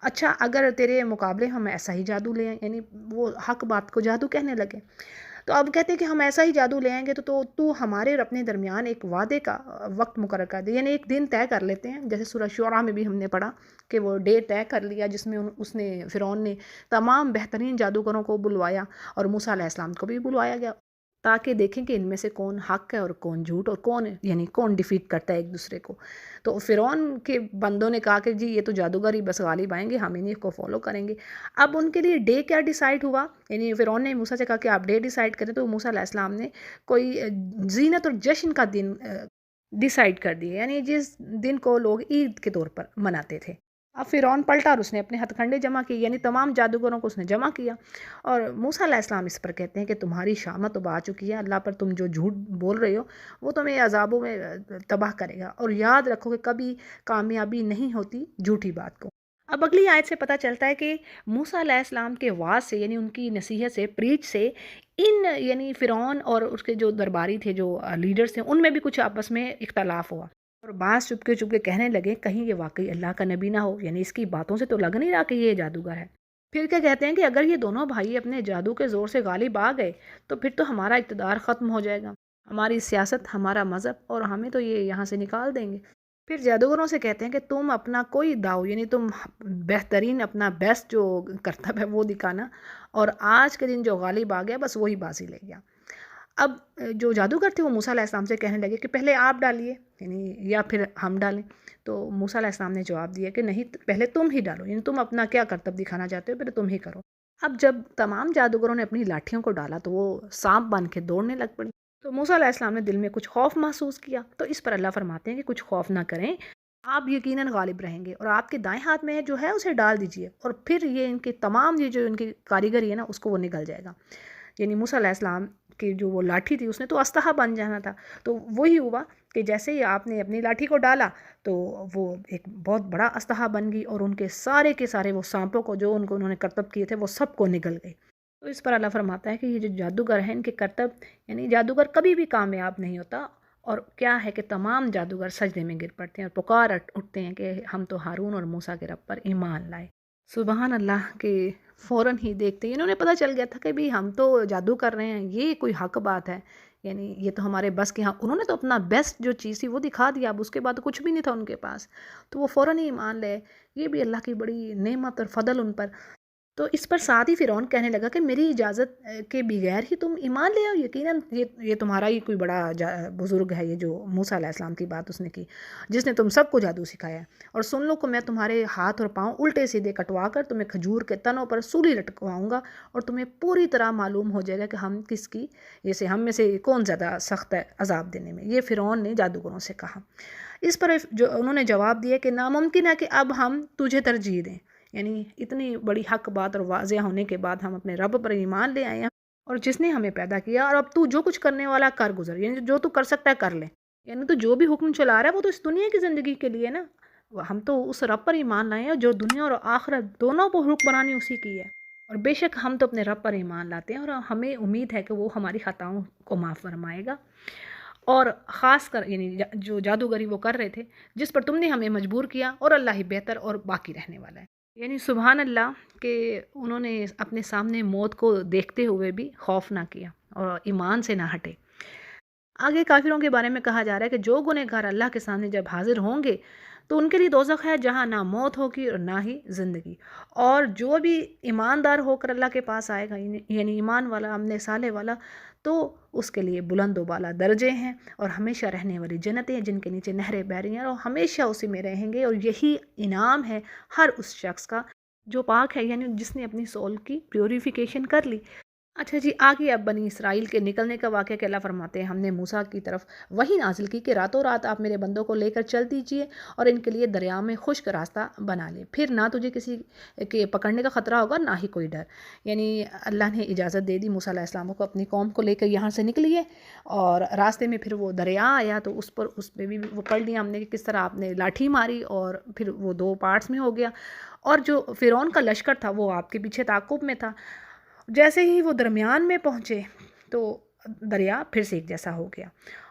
Speaker 1: اچھا، اگر تیرے مقابلے ہم ایسا ہی جادو لے آئیں، یعنی وہ حق بات کو جادو کہنے لگے، تو اب کہتے ہیں کہ ہم ایسا ہی جادو لے آئیں گے تو ہمارے اور اپنے درمیان ایک وعدے کا وقت مقرر کر دے، یعنی ایک دن طے کر لیتے ہیں، جیسے سورہ شعراء میں بھی ہم نے پڑھا کہ وہ ڈے طے کر لیا جس میں اس نے فرعون نے تمام بہترین جادوگروں کو بلوایا، اور موسیٰ علیہ السلام کو بھی بلوایا گیا، تاکہ دیکھیں کہ ان میں سے کون حق ہے اور کون جھوٹ، اور کون یعنی کون ڈیفیٹ کرتا ہے ایک دوسرے کو۔ تو فرعون کے بندوں نے کہا کہ جی یہ تو جادوگر ہی بس غالب آئیں گے، ہم انہیں کو فالو کریں گے۔ اب ان کے لیے ڈے کیا ڈیسائیڈ ہوا، یعنی فرعون نے موسیٰ سے کہا کہ آپ ڈے ڈیسائیڈ کریں، تو موسیٰ علیہ السلام نے کوئی زینت اور جشن کا دن ڈیسائیڈ کر دیا، یعنی جس دن کو لوگ عید کے طور پر مناتے تھے۔ اب فرعون پلٹا اور اس نے اپنے ہتھ کنڈے جمع کیے، یعنی تمام جادوگروں کو اس نے جمع کیا، اور موسیٰ علیہ السلام اس پر کہتے ہیں کہ تمہاری شامت اب آ چکی ہے، اللہ پر تم جو جھوٹ بول رہے ہو وہ تمہیں عذابوں میں تباہ کرے گا، اور یاد رکھو کہ کبھی کامیابی نہیں ہوتی جھوٹی بات کو۔ اب اگلی آیت سے پتہ چلتا ہے کہ موسیٰ علیہ السلام کے وعظ سے، یعنی ان کی نصیحت سے، پریچ سے، یعنی فرعون اور اس کے جو درباری تھے، جو لیڈرز تھے، ان میں بھی کچھ آپس میں اختلاف ہوا، اور بعض چپکے چپکے کہنے لگے کہیں یہ واقعی اللہ کا نبی نہ ہو، یعنی اس کی باتوں سے تو لگ نہیں رہا کہ یہ جادوگر ہے۔ پھر کیا کہتے ہیں کہ اگر یہ دونوں بھائی اپنے جادو کے زور سے غالب آ گئے تو پھر تو ہمارا اقتدار ختم ہو جائے گا، ہماری سیاست، ہمارا مذہب، اور ہمیں تو یہ یہاں سے نکال دیں گے۔ پھر جادوگروں سے کہتے ہیں کہ تم اپنا کوئی داؤ، یعنی تم بہترین اپنا بیسٹ جو کرتب ہے وہ دکھانا، اور آج کے دن جو غالب آ گیا بس وہی بازی لے گیا۔ اب جو جادوگر تھے وہ موسیٰ علیہ السلام سے کہنے لگے کہ پہلے آپ ڈالیے، یعنی یا پھر ہم ڈالیں، تو موسیٰ علیہ السلام نے جواب دیا کہ نہیں، پہلے تم ہی ڈالو، یعنی تم اپنا کیا کرتب دکھانا چاہتے ہو، پہلے تم ہی کرو۔ اب جب تمام جادوگروں نے اپنی لاٹھیوں کو ڈالا تو وہ سانپ بن کے دوڑنے لگ پڑی، تو موسیٰ علیہ السلام نے دل میں کچھ خوف محسوس کیا، تو اس پر اللہ فرماتے ہیں کہ کچھ خوف نہ کریں، آپ یقیناً غالب رہیں گے، اور آپ کے دائیں ہاتھ میں جو ہے اسے ڈال دیجئے، اور پھر یہ ان کے تمام یہ جو ان کی کاریگری ہے نا اس کو وہ نگل جائے گا، یعنی موسیٰ علیہ السلام کی جو وہ لاٹھی تھی اس نے تو اسلحہ بن جانا تھا، تو وہی ہوا کہ جیسے ہی آپ نے اپنی لاٹھی کو ڈالا تو وہ ایک بہت بڑا اسلحہ بن گئی، اور ان کے سارے وہ سانپوں کو جو انہوں نے کرتب کیے تھے وہ سب کو نگل گئے۔ تو اس پر اللہ فرماتا ہے کہ یہ جو جادوگر ہیں ان کے کرتب، یعنی جادوگر کبھی بھی کامیاب نہیں ہوتا، اور کیا ہے کہ تمام جادوگر سجدے میں گر پڑتے ہیں اور پکار اٹھتے ہیں کہ ہم تو ہارون اور موسیٰ کے رب پر ایمان لائے۔ سبحان اللہ، کہ فوراً ہی دیکھتے ہی انہوں نے پتہ چل گیا تھا کہ بھی ہم تو جادو کر رہے ہیں، یہ کوئی حق بات ہے، یعنی یہ تو ہمارے بس کے ہاں، انہوں نے تو اپنا بیسٹ جو چیز تھی وہ دکھا دیا، اب اس کے بعد کچھ بھی نہیں تھا ان کے پاس، تو وہ فوراً ہی ایمان لے۔ یہ بھی اللہ کی بڑی نعمت اور فضل ان پر۔ تو اس پر ساتھ ہی فرعون کہنے لگا کہ میری اجازت کے بغیر ہی تم ایمان لے آؤ، یقیناً یہ تمہارا ہی کوئی بڑا بزرگ ہے، یہ جو موسیٰ علیہ السلام کی بات اس نے کی، جس نے تم سب کو جادو سکھایا ہے، اور سن لو کہ میں تمہارے ہاتھ اور پاؤں الٹے سیدھے کٹوا کر تمہیں کھجور کے تنوں پر سولی لٹکواؤں گا، اور تمہیں پوری طرح معلوم ہو جائے گا کہ ہم کس کی، جیسے ہم میں سے کون زیادہ سخت ہے عذاب دینے میں۔ یہ فرعون نے جادوگروں سے کہا۔ اس پر جو انہوں نے جواب دیا کہ ناممکن ہے کہ اب ہم تجھے ترجیح دیں، یعنی اتنی بڑی حق بات اور واضح ہونے کے بعد ہم اپنے رب پر ایمان لے آئے ہیں، اور جس نے ہمیں پیدا کیا، اور اب تو جو کچھ کرنے والا کر گزر، یعنی جو تو کر سکتا ہے کر لے، یعنی تو جو بھی حکم چلا رہا ہے وہ تو اس دنیا کی زندگی کے لیے نا، ہم تو اس رب پر ایمان لائے ہیں جو دنیا اور آخرت دونوں کو حکمرانی اسی کی ہے، اور بے شک ہم تو اپنے رب پر ایمان لاتے ہیں، اور ہمیں امید ہے کہ وہ ہماری خطاؤں کو معاف فرمائے گا، اور خاص کر یعنی جو جادوگری وہ کر رہے تھے جس پر تم نے ہمیں مجبور کیا، اور اللہ ہی بہتر اور باقی رہنے والا ہے۔ یعنی سبحان اللہ کہ انہوں نے اپنے سامنے موت کو دیکھتے ہوئے بھی خوف نہ کیا اور ایمان سے نہ ہٹے۔ آگے کافروں کے بارے میں کہا جا رہا ہے کہ جو گنہگار اللہ کے سامنے جب حاضر ہوں گے تو ان کے لیے دوزخ ہے جہاں نہ موت ہوگی اور نہ ہی زندگی. اور جو بھی ایماندار ہو کر اللہ کے پاس آئے گا، یعنی ایمان والا، عمل صالح والا، تو اس کے لیے بلند و بالا درجے ہیں اور ہمیشہ رہنے والی جنتیں ہیں جن کے نیچے نہریں بہہ رہی ہیں، اور ہمیشہ اسی میں رہیں گے. اور یہی انعام ہے ہر اس شخص کا جو پاک ہے، یعنی جس نے اپنی سول کی پیوریفیکیشن کر لی. اچھا جی، آگے اب بنی اسرائیل کے نکلنے کا واقعہ کہ اللہ فرماتے ہیں ہم نے موسیٰ کی طرف وہی نازل کی کہ راتوں رات آپ میرے بندوں کو لے کر چل دیجئے اور ان کے لیے دریا میں خشک راستہ بنا لیں، پھر نہ تجھے کسی کے پکڑنے کا خطرہ ہوگا نہ ہی کوئی ڈر. یعنی اللہ نے اجازت دے دی موسیٰ علیہ السلام کو اپنی قوم کو لے کر یہاں سے نکلیے، اور راستے میں پھر وہ دریا آیا تو اس پہ بھی وہ پڑھ لیا ہم نے کہ کس طرح آپ نے لاٹھی ماری اور پھر وہ 2 پارٹس میں ہو گیا، اور جو فرعون کا لشکر تھا وہ آپ کے پیچھے تعاقب میں تھا. جیسے ہی وہ درمیان میں پہنچے تو دریا پھر سے ایک جیسا ہو گیا،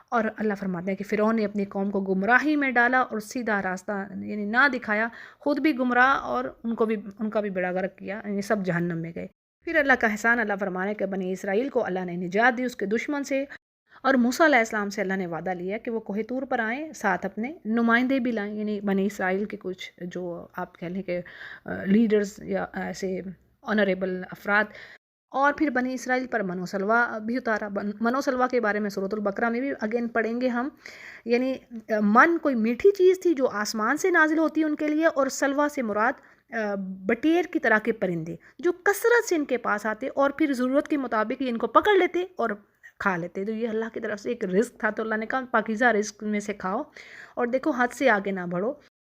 Speaker 1: اور اللہ فرماتے ہیں کہ فرعون نے اپنی قوم کو گمراہی میں ڈالا اور سیدھا راستہ یعنی نہ دکھایا، خود بھی گمراہ اور ان کا بھی بیڑا غرق کیا، یعنی سب جہنم میں گئے. پھر اللہ کا احسان اللہ فرمانے کہ بنی اسرائیل کو اللہ نے نجات دی اس کے دشمن سے، اور موسیٰ علیہ السلام سے اللہ نے وعدہ لیا کہ وہ کوہ طور پر آئیں، ساتھ اپنے نمائندے بھی لائیں، یعنی بنی اسرائیل کے کچھ جو آپ کہہ لیں کہ لیڈرز یا ایسے آنریبل افراد. اور پھر بنی اسرائیل پر من و سلوہ بھی اتارا. من و سلوہ کے بارے میں سورۃ البقرہ میں بھی اگین پڑھیں گے ہم. یعنی من کوئی میٹھی چیز تھی جو آسمان سے نازل ہوتی ہے ان کے لیے، اور سلوہ سے مراد بٹیر کی طرح کے پرندے جو کثرت سے ان کے پاس آتے اور پھر ضرورت کے مطابق ان کو پکڑ لیتے اور کھا لیتے. تو یہ اللہ کی طرف سے ایک رزق تھا، تو اللہ نے کہا پاکیزہ رزق میں سے کھاؤ، اور دیکھو حد سے آگے نہ بڑھو،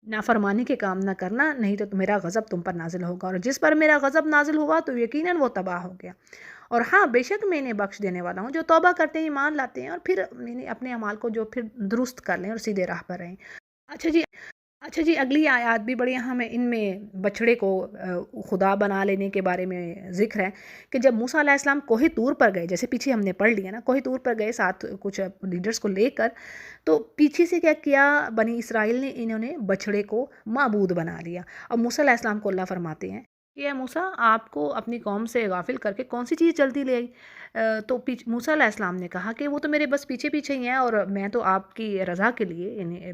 Speaker 1: نافرمانی کے کام نہ کرنا، نہیں تو میرا غضب تم پر نازل ہوگا، اور جس پر میرا غضب نازل ہوا تو یقیناً وہ تباہ ہو گیا. اور ہاں بے شک میں انہیں بخش دینے والا ہوں جو توبہ کرتے ہیں، ایمان لاتے ہیں، اور پھر اپنے اعمال کو جو پھر درست کر لیں اور سیدھے راہ پر رہیں. اچھا جی، اگلی آیات بھی بڑی اہم ہے. ان میں بچھڑے کو خدا بنا لینے کے بارے میں ذکر ہے کہ جب موسیٰ علیہ السلام کوہ طور پر گئے، جیسے پیچھے ہم نے پڑھ لیا نا، کوہ طور پر گئے ساتھ کچھ لیڈرز کو لے کر، تو پیچھے سے کیا کیا بنی اسرائیل نے، انہوں نے بچھڑے کو معبود بنا لیا. اور موسیٰ علیہ السلام کو اللہ فرماتے ہیں کہ اے موسیٰ، آپ کو اپنی قوم سے غافل کر کے کون سی چیز جلدی لے آئی؟ تو موسیٰ علیہ السلام نے کہا کہ وہ تو میرے بس پیچھے پیچھے ہی ہیں، اور میں تو آپ کی رضا کے لیے، یعنی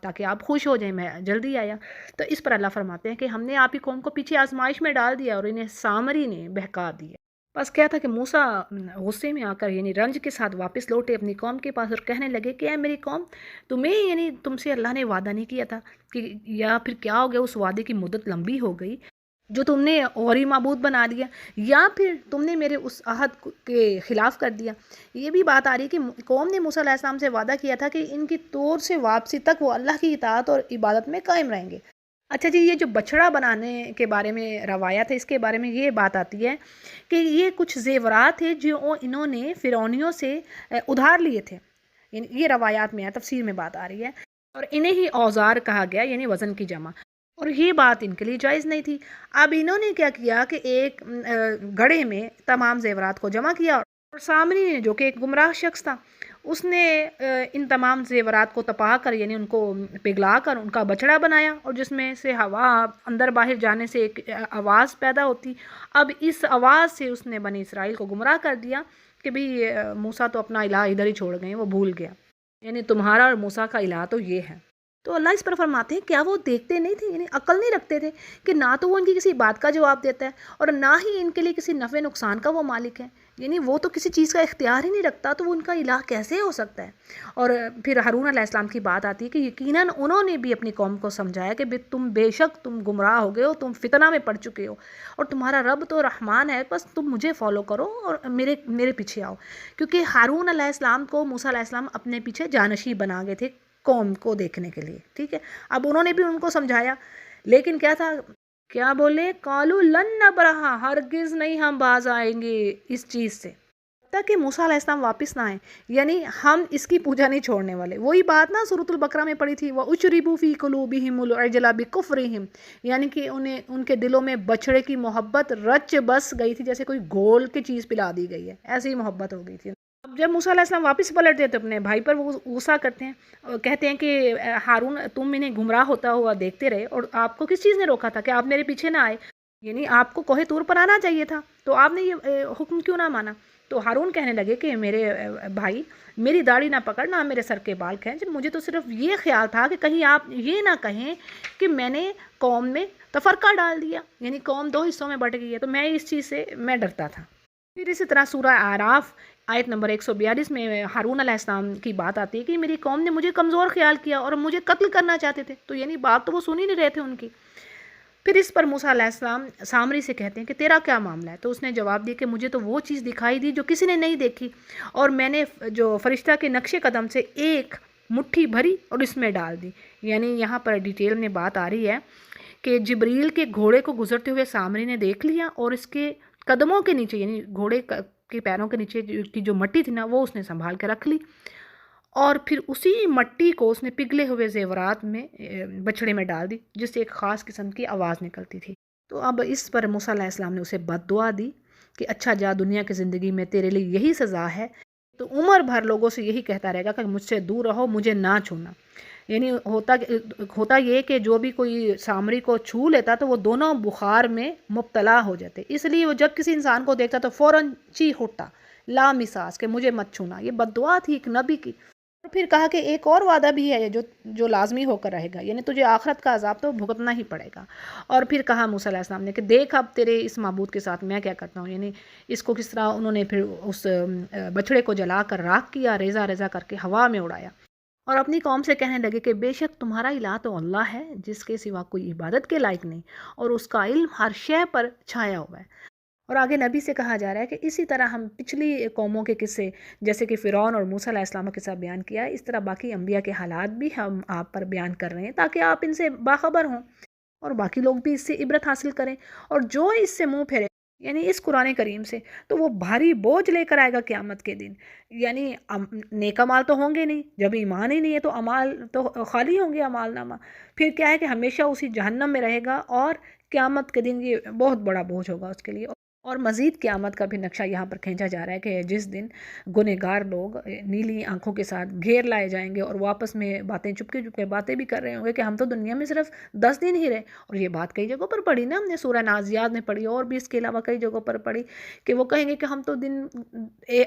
Speaker 1: تاکہ آپ خوش ہو جائیں، میں جلدی آیا. تو اس پر اللہ فرماتے ہیں کہ ہم نے آپ کی قوم کو پیچھے آزمائش میں ڈال دیا اور انہیں سامری نے بہکا دیا. بس کیا تھا کہ موسیٰ غصے میں آ کر یعنی رنج کے ساتھ واپس لوٹے اپنی قوم کے پاس اور کہنے لگے کہ اے میری قوم، یعنی تم سے اللہ نے وعدہ نہیں کیا تھا کہ، یا پھر کیا ہو گیا اس وعدے کی مدت لمبی ہو گئی جو تم نے اوری معبود بنا دیا، یا پھر تم نے میرے اس عہد کے خلاف کر دیا. یہ بھی بات آ رہی ہے کہ قوم نے موسیٰ علیہ السلام سے وعدہ کیا تھا کہ ان کی طور سے واپسی تک وہ اللہ کی اطاعت اور عبادت میں قائم رہیں گے. اچھا جی، یہ جو بچھڑا بنانے کے بارے میں روایت ہے، اس کے بارے میں یہ بات آتی ہے کہ یہ کچھ زیورات تھے جو انہوں نے فرعونیوں سے ادھار لیے تھے. یعنی یہ روایات میں ہے، تفسیر میں بات آ رہی ہے، اور انہیں ہی اوزار کہا گیا، یعنی وزن کی جمع. اور یہ بات ان کے لیے جائز نہیں تھی. اب انہوں نے کیا کیا کہ ایک گڑھے میں تمام زیورات کو جمع کیا، اور سامری نے جو کہ ایک گمراہ شخص تھا، اس نے ان تمام زیورات کو تپا کر، یعنی ان کو پگھلا کر ان کا بچڑا بنایا، اور جس میں سے ہوا اندر باہر جانے سے ایک آواز پیدا ہوتی. اب اس آواز سے اس نے بنی اسرائیل کو گمراہ کر دیا کہ بھئی موسیٰ تو اپنا الہ ادھر ہی چھوڑ گئے، وہ بھول گیا، یعنی تمہارا اور موسیٰ کا الہ تو یہ ہے. تو اللہ اس پر فرماتے ہیں کیا وہ دیکھتے نہیں تھے، یعنی عقل نہیں رکھتے تھے کہ نہ تو وہ ان کی کسی بات کا جواب دیتا ہے اور نہ ہی ان کے لیے کسی نفع نقصان کا وہ مالک ہے، یعنی وہ تو کسی چیز کا اختیار ہی نہیں رکھتا، تو وہ ان کا الہ کیسے ہو سکتا ہے. اور پھر ہارون علیہ السلام کی بات آتی ہے کہ یقیناً انہوں نے بھی اپنی قوم کو سمجھایا کہ بے شک تم گمراہ ہو گئے ہو، تم فتنہ میں پڑ چکے ہو، اور تمہارا رب تو رحمان ہے، بس تم مجھے فالو کرو اور میرے پیچھے آؤ. کیونکہ ہارون علیہ السلام کو موسیٰ علیہ السلام اپنے پیچھے جانشین بنا گئے تھے قوم کو دیکھنے کے لیے. ٹھیک ہے، اب انہوں نے بھی ان کو سمجھایا، لیکن کیا تھا، کیا بولے، قالوا لن نبرح، ہرگز نہیں ہم باز آئیں گے اس چیز سے تک کہ موسیٰ علیہ السلام واپس نہ آئیں، یعنی ہم اس کی پوجا نہیں چھوڑنے والے. وہی بات نا سورۃ البقرہ میں پڑھی تھی، وَأُشْرِبُوا فِي قُلُوبِهِمُ الْعِجْلَ بِكُفْرِهِمْ، یعنی کہ ان کے دلوں میں بچڑے کی محبت رچ بس گئی تھی، جیسے کوئی گول کی چیز پلا دی گئی ہے، ایسی ہی محبت ہو گئی تھی. اب جب موسیٰ علیہ السلام واپس پلٹتے تو اپنے بھائی پر وہ غصہ کرتے ہیں، کہتے ہیں کہ ہارون، تم انہیں گمراہ ہوتا ہوا دیکھتے رہے، اور آپ کو کس چیز نے روکا تھا کہ آپ میرے پیچھے نہ آئے، یعنی آپ کو کوہ طور پر آنا چاہیے تھا، تو آپ نے یہ حکم کیوں نہ مانا. تو ہارون کہنے لگے کہ میرے بھائی میری داڑھی نہ پکڑنا، میرے سر کے بال کھینچ، مجھے تو صرف یہ خیال تھا کہ کہیں آپ یہ نہ کہیں کہ میں نے قوم میں تفرقہ ڈال دیا، یعنی قوم 2 حصوں میں بٹ گئی ہے، تو میں اس چیز سے میں ڈرتا تھا۔ پھر اسی طرح سورہ اعراف آیت نمبر 142 میں ہارون علیہ السلام کی بات آتی ہے کہ میری قوم نے مجھے کمزور خیال کیا اور مجھے قتل کرنا چاہتے تھے، تو یعنی بات تو وہ سن ہی نہیں رہے تھے ان کی۔ پھر اس پر موسیٰ علیہ السلام سامری سے کہتے ہیں کہ تیرا کیا معاملہ ہے؟ تو اس نے جواب دیا کہ مجھے تو وہ چیز دکھائی دی جو کسی نے نہیں دیکھی، اور میں نے جو فرشتہ کے نقش قدم سے ایک مٹھی بھری اور اس میں ڈال دی۔ یعنی یہاں پر ڈیٹیل میں بات آ رہی ہے کہ جبریل کے گھوڑے کو گزرتے ہوئے سامری نے دیکھ لیا اور اس کے قدموں کے نیچے، یعنی گھوڑے کے پیروں کے نیچے کی جو مٹی تھی نا، وہ اس نے سنبھال کے رکھ لی، اور پھر اسی مٹی کو اس نے پگھلے ہوئے زیورات میں بچھڑے میں ڈال دی، جس سے ایک خاص قسم کی آواز نکلتی تھی۔ تو اب اس پر موسیٰ علیہ السلام نے اسے بد دعا دی کہ اچھا جا، دنیا کی زندگی میں تیرے لیے یہی سزا ہے، تو عمر بھر لوگوں سے یہی کہتا رہے گا کہ مجھ سے دور رہو، مجھے نہ چھونا۔ یعنی ہوتا یہ کہ جو بھی کوئی سامری کو چھو لیتا تو وہ دونوں بخار میں مبتلا ہو جاتے، اس لیے وہ جب کسی انسان کو دیکھتا تو فوراً چیخ اٹھتا لا مساس کہ مجھے مت چھونا۔ یہ بد دعا تھی ایک نبی کی۔ اور پھر کہا کہ ایک اور وعدہ بھی ہے جو لازمی ہو کر رہے گا، یعنی تجھے آخرت کا عذاب تو بھگتنا ہی پڑے گا۔ اور پھر کہا موسیٰ علیہ السلام نے کہ دیکھ اب تیرے اس معبود کے ساتھ میں کیا کرتا ہوں، یعنی اس کو کس طرح انہوں نے پھر اس بچڑے کو جلا کر راکھ کیا، ریزہ ریزہ کر کے ہوا میں اڑایا، اور اپنی قوم سے کہنے لگے کہ بے شک تمہارا الہ تو اللہ ہے جس کے سوا کوئی عبادت کے لائق نہیں، اور اس کا علم ہر شے پر چھایا ہوا ہے۔ اور آگے نبی سے کہا جا رہا ہے کہ اسی طرح ہم پچھلی قوموں کے قصے جیسے کہ فرعون اور موسیٰ علیہ السلام کا قصہ بیان کیا ہے، اس طرح باقی انبیاء کے حالات بھی ہم آپ پر بیان کر رہے ہیں تاکہ آپ ان سے باخبر ہوں اور باقی لوگ بھی اس سے عبرت حاصل کریں، اور جو اس سے منہ پھیرے یعنی اس قرآن کریم سے تو وہ بھاری بوجھ لے کر آئے گا قیامت کے دن۔ یعنی نیک اعمال تو ہوں گے نہیں، جب ایمان ہی نہیں ہے تو اعمال تو خالی ہوں گے، اعمال نامہ پھر کیا ہے کہ ہمیشہ اسی جہنم میں رہے گا، اور قیامت کے دن یہ بہت بڑا بوجھ ہوگا اس کے لیے۔ اور مزید قیامت کا بھی نقشہ یہاں پر کھینچا جا رہا ہے کہ جس دن گنہگار لوگ نیلی آنکھوں کے ساتھ گھیر لائے جائیں گے اور واپس میں باتیں چپکے چپکے باتیں بھی کر رہے ہوں گے کہ ہم تو دنیا میں صرف 10 دن ہی رہے، اور یہ بات کئی جگہوں پر پڑھی نا، ہم نے سورہ نازیات میں پڑھی اور بھی اس کے علاوہ کئی جگہوں پر پڑھی کہ وہ کہیں گے کہ ہم تو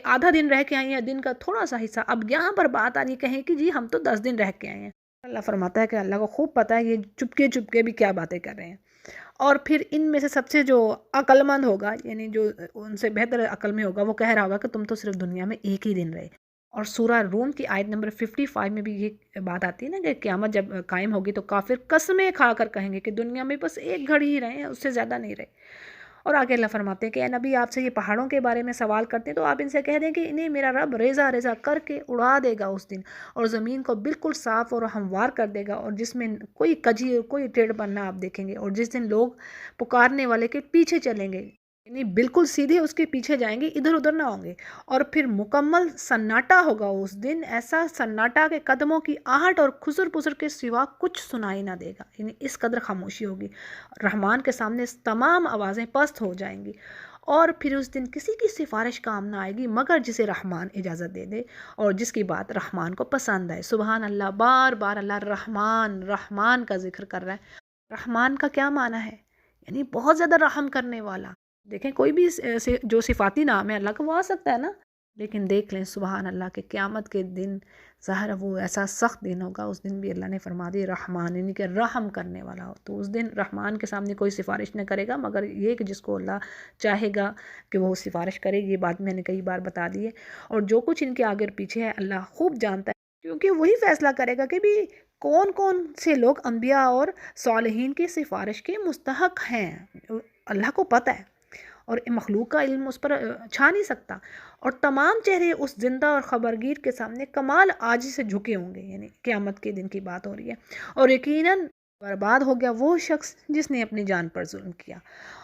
Speaker 1: آدھا دن رہ کے آئے ہیں، دن کا تھوڑا سا حصہ۔ اب یہاں پر بات آ رہی کہیں کہ جی ہم تو 10 دن رہ کے آئے ہیں۔ اللہ فرماتا ہے کہ اللہ کو خوب پتہ ہے یہ چپکے چپکے بھی کیا باتیں کر رہے ہیں۔ اور پھر ان میں سے سب سے جو عقل مند ہوگا، یعنی جو ان سے بہتر عقل میں ہوگا، وہ کہہ رہا ہوگا کہ تم تو صرف دنیا میں ایک ہی دن رہے۔ اور سورہ روم کی آیت نمبر 55 میں بھی یہ بات آتی ہے نا کہ قیامت جب قائم ہوگی تو کافر قسمیں کھا کر کہیں گے کہ دنیا میں بس ایک گھڑی ہی رہے ہیں، اس سے زیادہ نہیں رہے۔ اور آگے اللہ فرماتے ہیں کہ اے نبی آپ سے یہ پہاڑوں کے بارے میں سوال کرتے ہیں تو آپ ان سے کہہ دیں کہ انہیں میرا رب ریزہ ریزہ کر کے اڑا دے گا اس دن، اور زمین کو بالکل صاف اور ہموار کر دے گا، اور جس میں کوئی کجی اور کوئی ٹیڑھ پنا آپ دیکھیں گے، اور جس دن لوگ پکارنے والے کے پیچھے چلیں گے، یعنی بالکل سیدھے اس کے پیچھے جائیں گے، ادھر ادھر نہ ہوں گے، اور پھر مکمل سناٹا ہوگا اس دن، ایسا سناٹا کہ قدموں کی آہٹ اور خسر پسر کے سوا کچھ سنائی نہ دے گا، یعنی اس قدر خاموشی ہوگی، رحمان کے سامنے تمام آوازیں پست ہو جائیں گی، اور پھر اس دن کسی کی سفارش کام نہ آئے گی مگر جسے رحمان اجازت دے دے اور جس کی بات رحمان کو پسند آئے۔ سبحان اللہ، بار بار اللہ رحمان رحمان کا ذکر کر رہا ہے۔ رحمان کا کیا معنی ہے؟ یعنی بہت زیادہ رحم کرنے والا۔ دیکھیں کوئی بھی جو صفاتی نام ہے اللہ کا وہ آ سکتا ہے نا، لیکن دیکھ لیں سبحان اللہ کہ قیامت کے دن ظاہر وہ ایسا سخت دن ہوگا، اس دن بھی اللہ نے فرما دی رحمان، یعنی کہ رحم کرنے والا ہو، تو اس دن رحمان کے سامنے کوئی سفارش نہ کرے گا مگر یہ کہ جس کو اللہ چاہے گا کہ وہ سفارش کرے۔ یہ بات میں نے کئی بار بتا دی ہے، اور جو کچھ ان کے آگے اور پیچھے ہے اللہ خوب جانتا ہے، کیونکہ وہی فیصلہ کرے گا کہ بھی کون کون سے لوگ انبیاء اور صالحین کی سفارش کے مستحق ہیں۔ اللہ کو پتہ ہے، اور مخلوق کا علم اس پر چھا نہیں سکتا، اور تمام چہرے اس زندہ اور خبرگیر کے سامنے کمال عاجزی سے جھکے ہوں گے، یعنی قیامت کے دن کی بات ہو رہی ہے۔ اور یقیناً برباد ہو گیا وہ شخص جس نے اپنی جان پر ظلم کیا،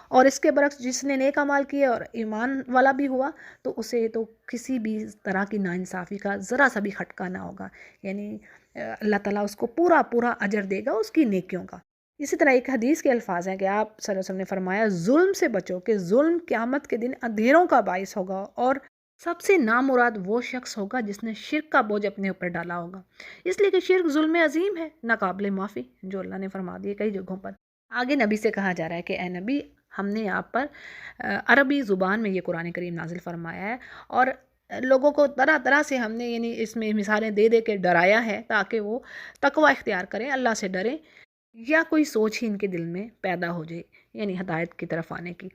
Speaker 1: اور اس کے برعکس جس نے نیک اعمال کیے اور ایمان والا بھی ہوا تو اسے تو کسی بھی طرح کی ناانصافی کا ذرا سا بھی خٹکا نہ ہوگا، یعنی اللہ تعالیٰ اس کو پورا پورا اجر دے گا اس کی نیکیوں کا۔ اسی طرح ایک حدیث کے الفاظ ہیں کہ آپ صلی اللہ علیہ وسلم نے فرمایا ظلم سے بچو کہ ظلم قیامت کے دن اندھیروں کا باعث ہوگا، اور سب سے نامراد وہ شخص ہوگا جس نے شرک کا بوجھ اپنے اوپر ڈالا ہوگا، اس لیے کہ شرک ظلم عظیم ہے، ناقابل معافی، جو اللہ نے فرما دی کئی جگہوں پر۔ آگے نبی سے کہا جا رہا ہے کہ اے نبی ہم نے آپ پر عربی زبان میں یہ قرآن کریم نازل فرمایا ہے، اور لوگوں کو طرح طرح سے ہم نے یعنی اس میں مثالیں دے دے کے ڈرایا ہے تاکہ وہ تقوی اختیار کریں، اللہ سے ڈریں، یا کوئی سوچ ہی ان کے دل میں پیدا ہو جائے یعنی ہدایت کی طرف آنے کی۔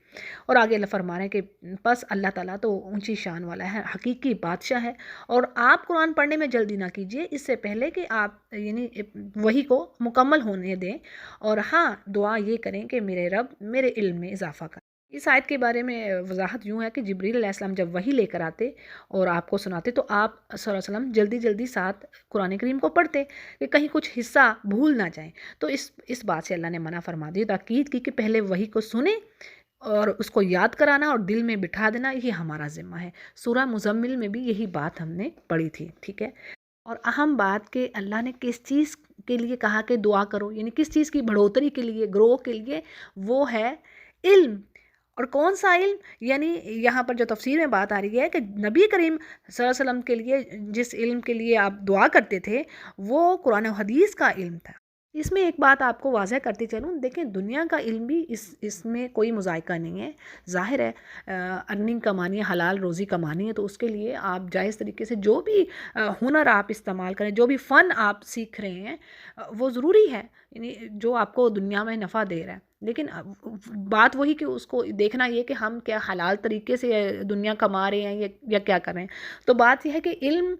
Speaker 1: اور آگے اللہ فرما رہے ہیں کہ بس اللہ تعالیٰ تو اونچی شان والا ہے، حقیقی بادشاہ ہے، اور آپ قرآن پڑھنے میں جلدی نہ کیجیے اس سے پہلے کہ آپ یعنی وہی کو مکمل ہونے دیں، اور ہاں دعا یہ کریں کہ میرے رب میرے علم میں اضافہ کریں۔ اس آیت کے بارے میں وضاحت یوں ہے کہ جبریل علیہ السلام جب وحی لے کر آتے اور آپ کو سناتے تو آپ صلی اللہ علیہ وسلم جلدی جلدی ساتھ قرآن کریم کو پڑھتے کہ کہیں کچھ حصہ بھول نہ جائیں۔ تو اس بات سے اللہ نے منع فرما دی، تاکید کی کہ پہلے وحی کو سنیں اور اس کو یاد کرانا اور دل میں بٹھا دینا یہ ہمارا ذمہ ہے۔ سورہ مزمل میں بھی یہی بات ہم نے پڑھی تھی، ٹھیک ہے۔ اور اہم بات کہ اللہ نے کس چیز کے لیے کہا کہ دعا کرو، یعنی کس چیز کی بڑھوتری کے لیے، گروہ کے لیے، وہ ہے علم۔ اور کون سا علم؟ یعنی یہاں پر جو تفسیر میں بات آ رہی ہے کہ نبی کریم صلی اللہ علیہ وسلم کے لیے جس علم کے لیے آپ دعا کرتے تھے وہ قرآن و حدیث کا علم تھا۔ اس میں ایک بات آپ کو واضح کرتی چلوں، دیکھیں دنیا کا علم بھی اس میں کوئی مذائقہ نہیں ہے، ظاہر ہے ارننگ کمانی ہے، حلال روزی کمانی ہے، تو اس کے لیے آپ جائز طریقے سے جو بھی ہنر آپ استعمال کریں، جو بھی فن آپ سیکھ رہے ہیں وہ ضروری ہے، یعنی جو آپ کو دنیا میں نفع دے رہا ہے، لیکن بات وہی کہ اس کو دیکھنا یہ کہ ہم کیا حلال طریقے سے دنیا کما رہے ہیں یا کیا کر رہے ہیں۔ تو بات یہ ہے کہ علم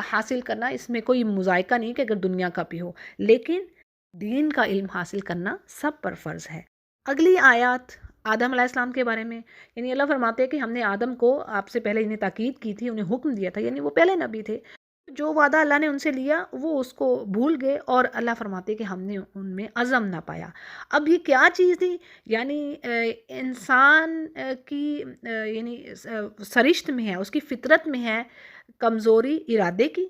Speaker 1: حاصل کرنا اس میں کوئی مذائقہ نہیں کہ اگر دنیا کا بھی ہو، لیکن دین کا علم حاصل کرنا سب پر فرض ہے۔ اگلی آیات آدم علیہ السلام کے بارے میں، یعنی اللہ فرماتے ہیں کہ ہم نے آدم کو آپ سے پہلے انہیں تاکید کی تھی، انہیں حکم دیا تھا، یعنی وہ پہلے نبی تھے، جو وعدہ اللہ نے ان سے لیا وہ اس کو بھول گئے، اور اللہ فرماتے کہ ہم نے ان میں عزم نہ پایا۔ اب یہ کیا چیز تھی؟ یعنی انسان کی یعنی سرشت میں ہے، اس کی فطرت میں ہے کمزوری ارادے کی،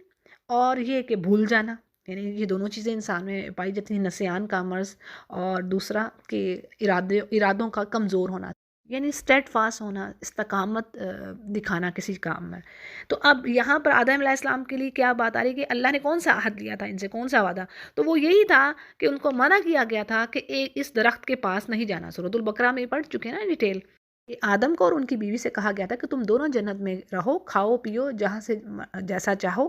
Speaker 1: اور یہ کہ بھول جانا، یعنی یہ دونوں چیزیں انسان میں پائی جاتی ہیں، نسیان کا مرض، اور دوسرا کہ ارادوں کا کمزور ہونا، یعنی اسٹیٹ فاسٹ ہونا، استقامت دکھانا کسی کام میں۔ تو اب یہاں پر آدم علیہ السلام کے لیے کیا بات آ رہی ہے کہ اللہ نے کون سا عہد لیا تھا ان سے، کون سا وعدہ؟ تو وہ یہی تھا کہ ان کو منع کیا گیا تھا کہ اس درخت کے پاس نہیں جانا۔ سورۃ البقرہ میں پڑھ چکے ہیں نا ڈیٹیل کہ آدم کو اور ان کی بیوی سے کہا گیا تھا کہ تم دونوں جنت میں رہو، کھاؤ پیو جہاں سے جیسا چاہو،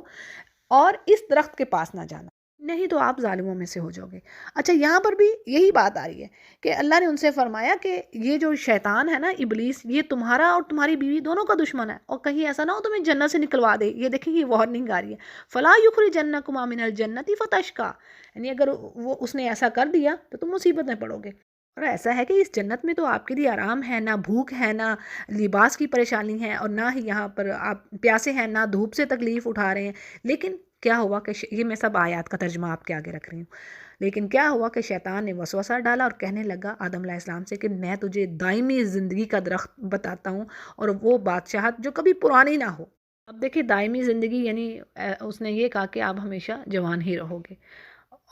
Speaker 1: اور اس درخت کے پاس نہ جانا، نہیں تو آپ ظالموں میں سے ہو جاؤ گے۔ اچھا یہاں پر بھی یہی بات آ رہی ہے کہ اللہ نے ان سے فرمایا کہ یہ جو شیطان ہے نا، ابلیس، یہ تمہارا اور تمہاری بیوی دونوں کا دشمن ہے، اور کہیں ایسا نہ ہو تمہیں جنت سے نکلوا دے۔ یہ دیکھیں یہ وارننگ آ رہی ہے، فلا یخرجنکما من الجنۃ فتشقی، یعنی اگر اس نے ایسا کر دیا تو تم مصیبت میں پڑو گے۔ اور ایسا ہے کہ اس جنت میں تو آپ کے لیے آرام ہے، نہ بھوک ہے، نہ لباس کی پریشانی ہے، اور نہ ہی یہاں پر آپ پیاسے ہیں، نہ دھوپ سے تکلیف اٹھا رہے ہیں۔ لیکن کیا ہوا کہ یہ میں سب آیات کا ترجمہ آپ کے آگے رکھ رہی ہوں، لیکن کیا ہوا کہ شیطان نے وسوسہ ڈالا اور کہنے لگا آدم علیہ السلام سے کہ میں تجھے دائمی زندگی کا درخت بتاتا ہوں، اور وہ بادشاہت جو کبھی پرانی نہ ہو۔ اب دیکھیں دائمی زندگی یعنی اس نے یہ کہا کہ آپ ہمیشہ جوان ہی رہو گے،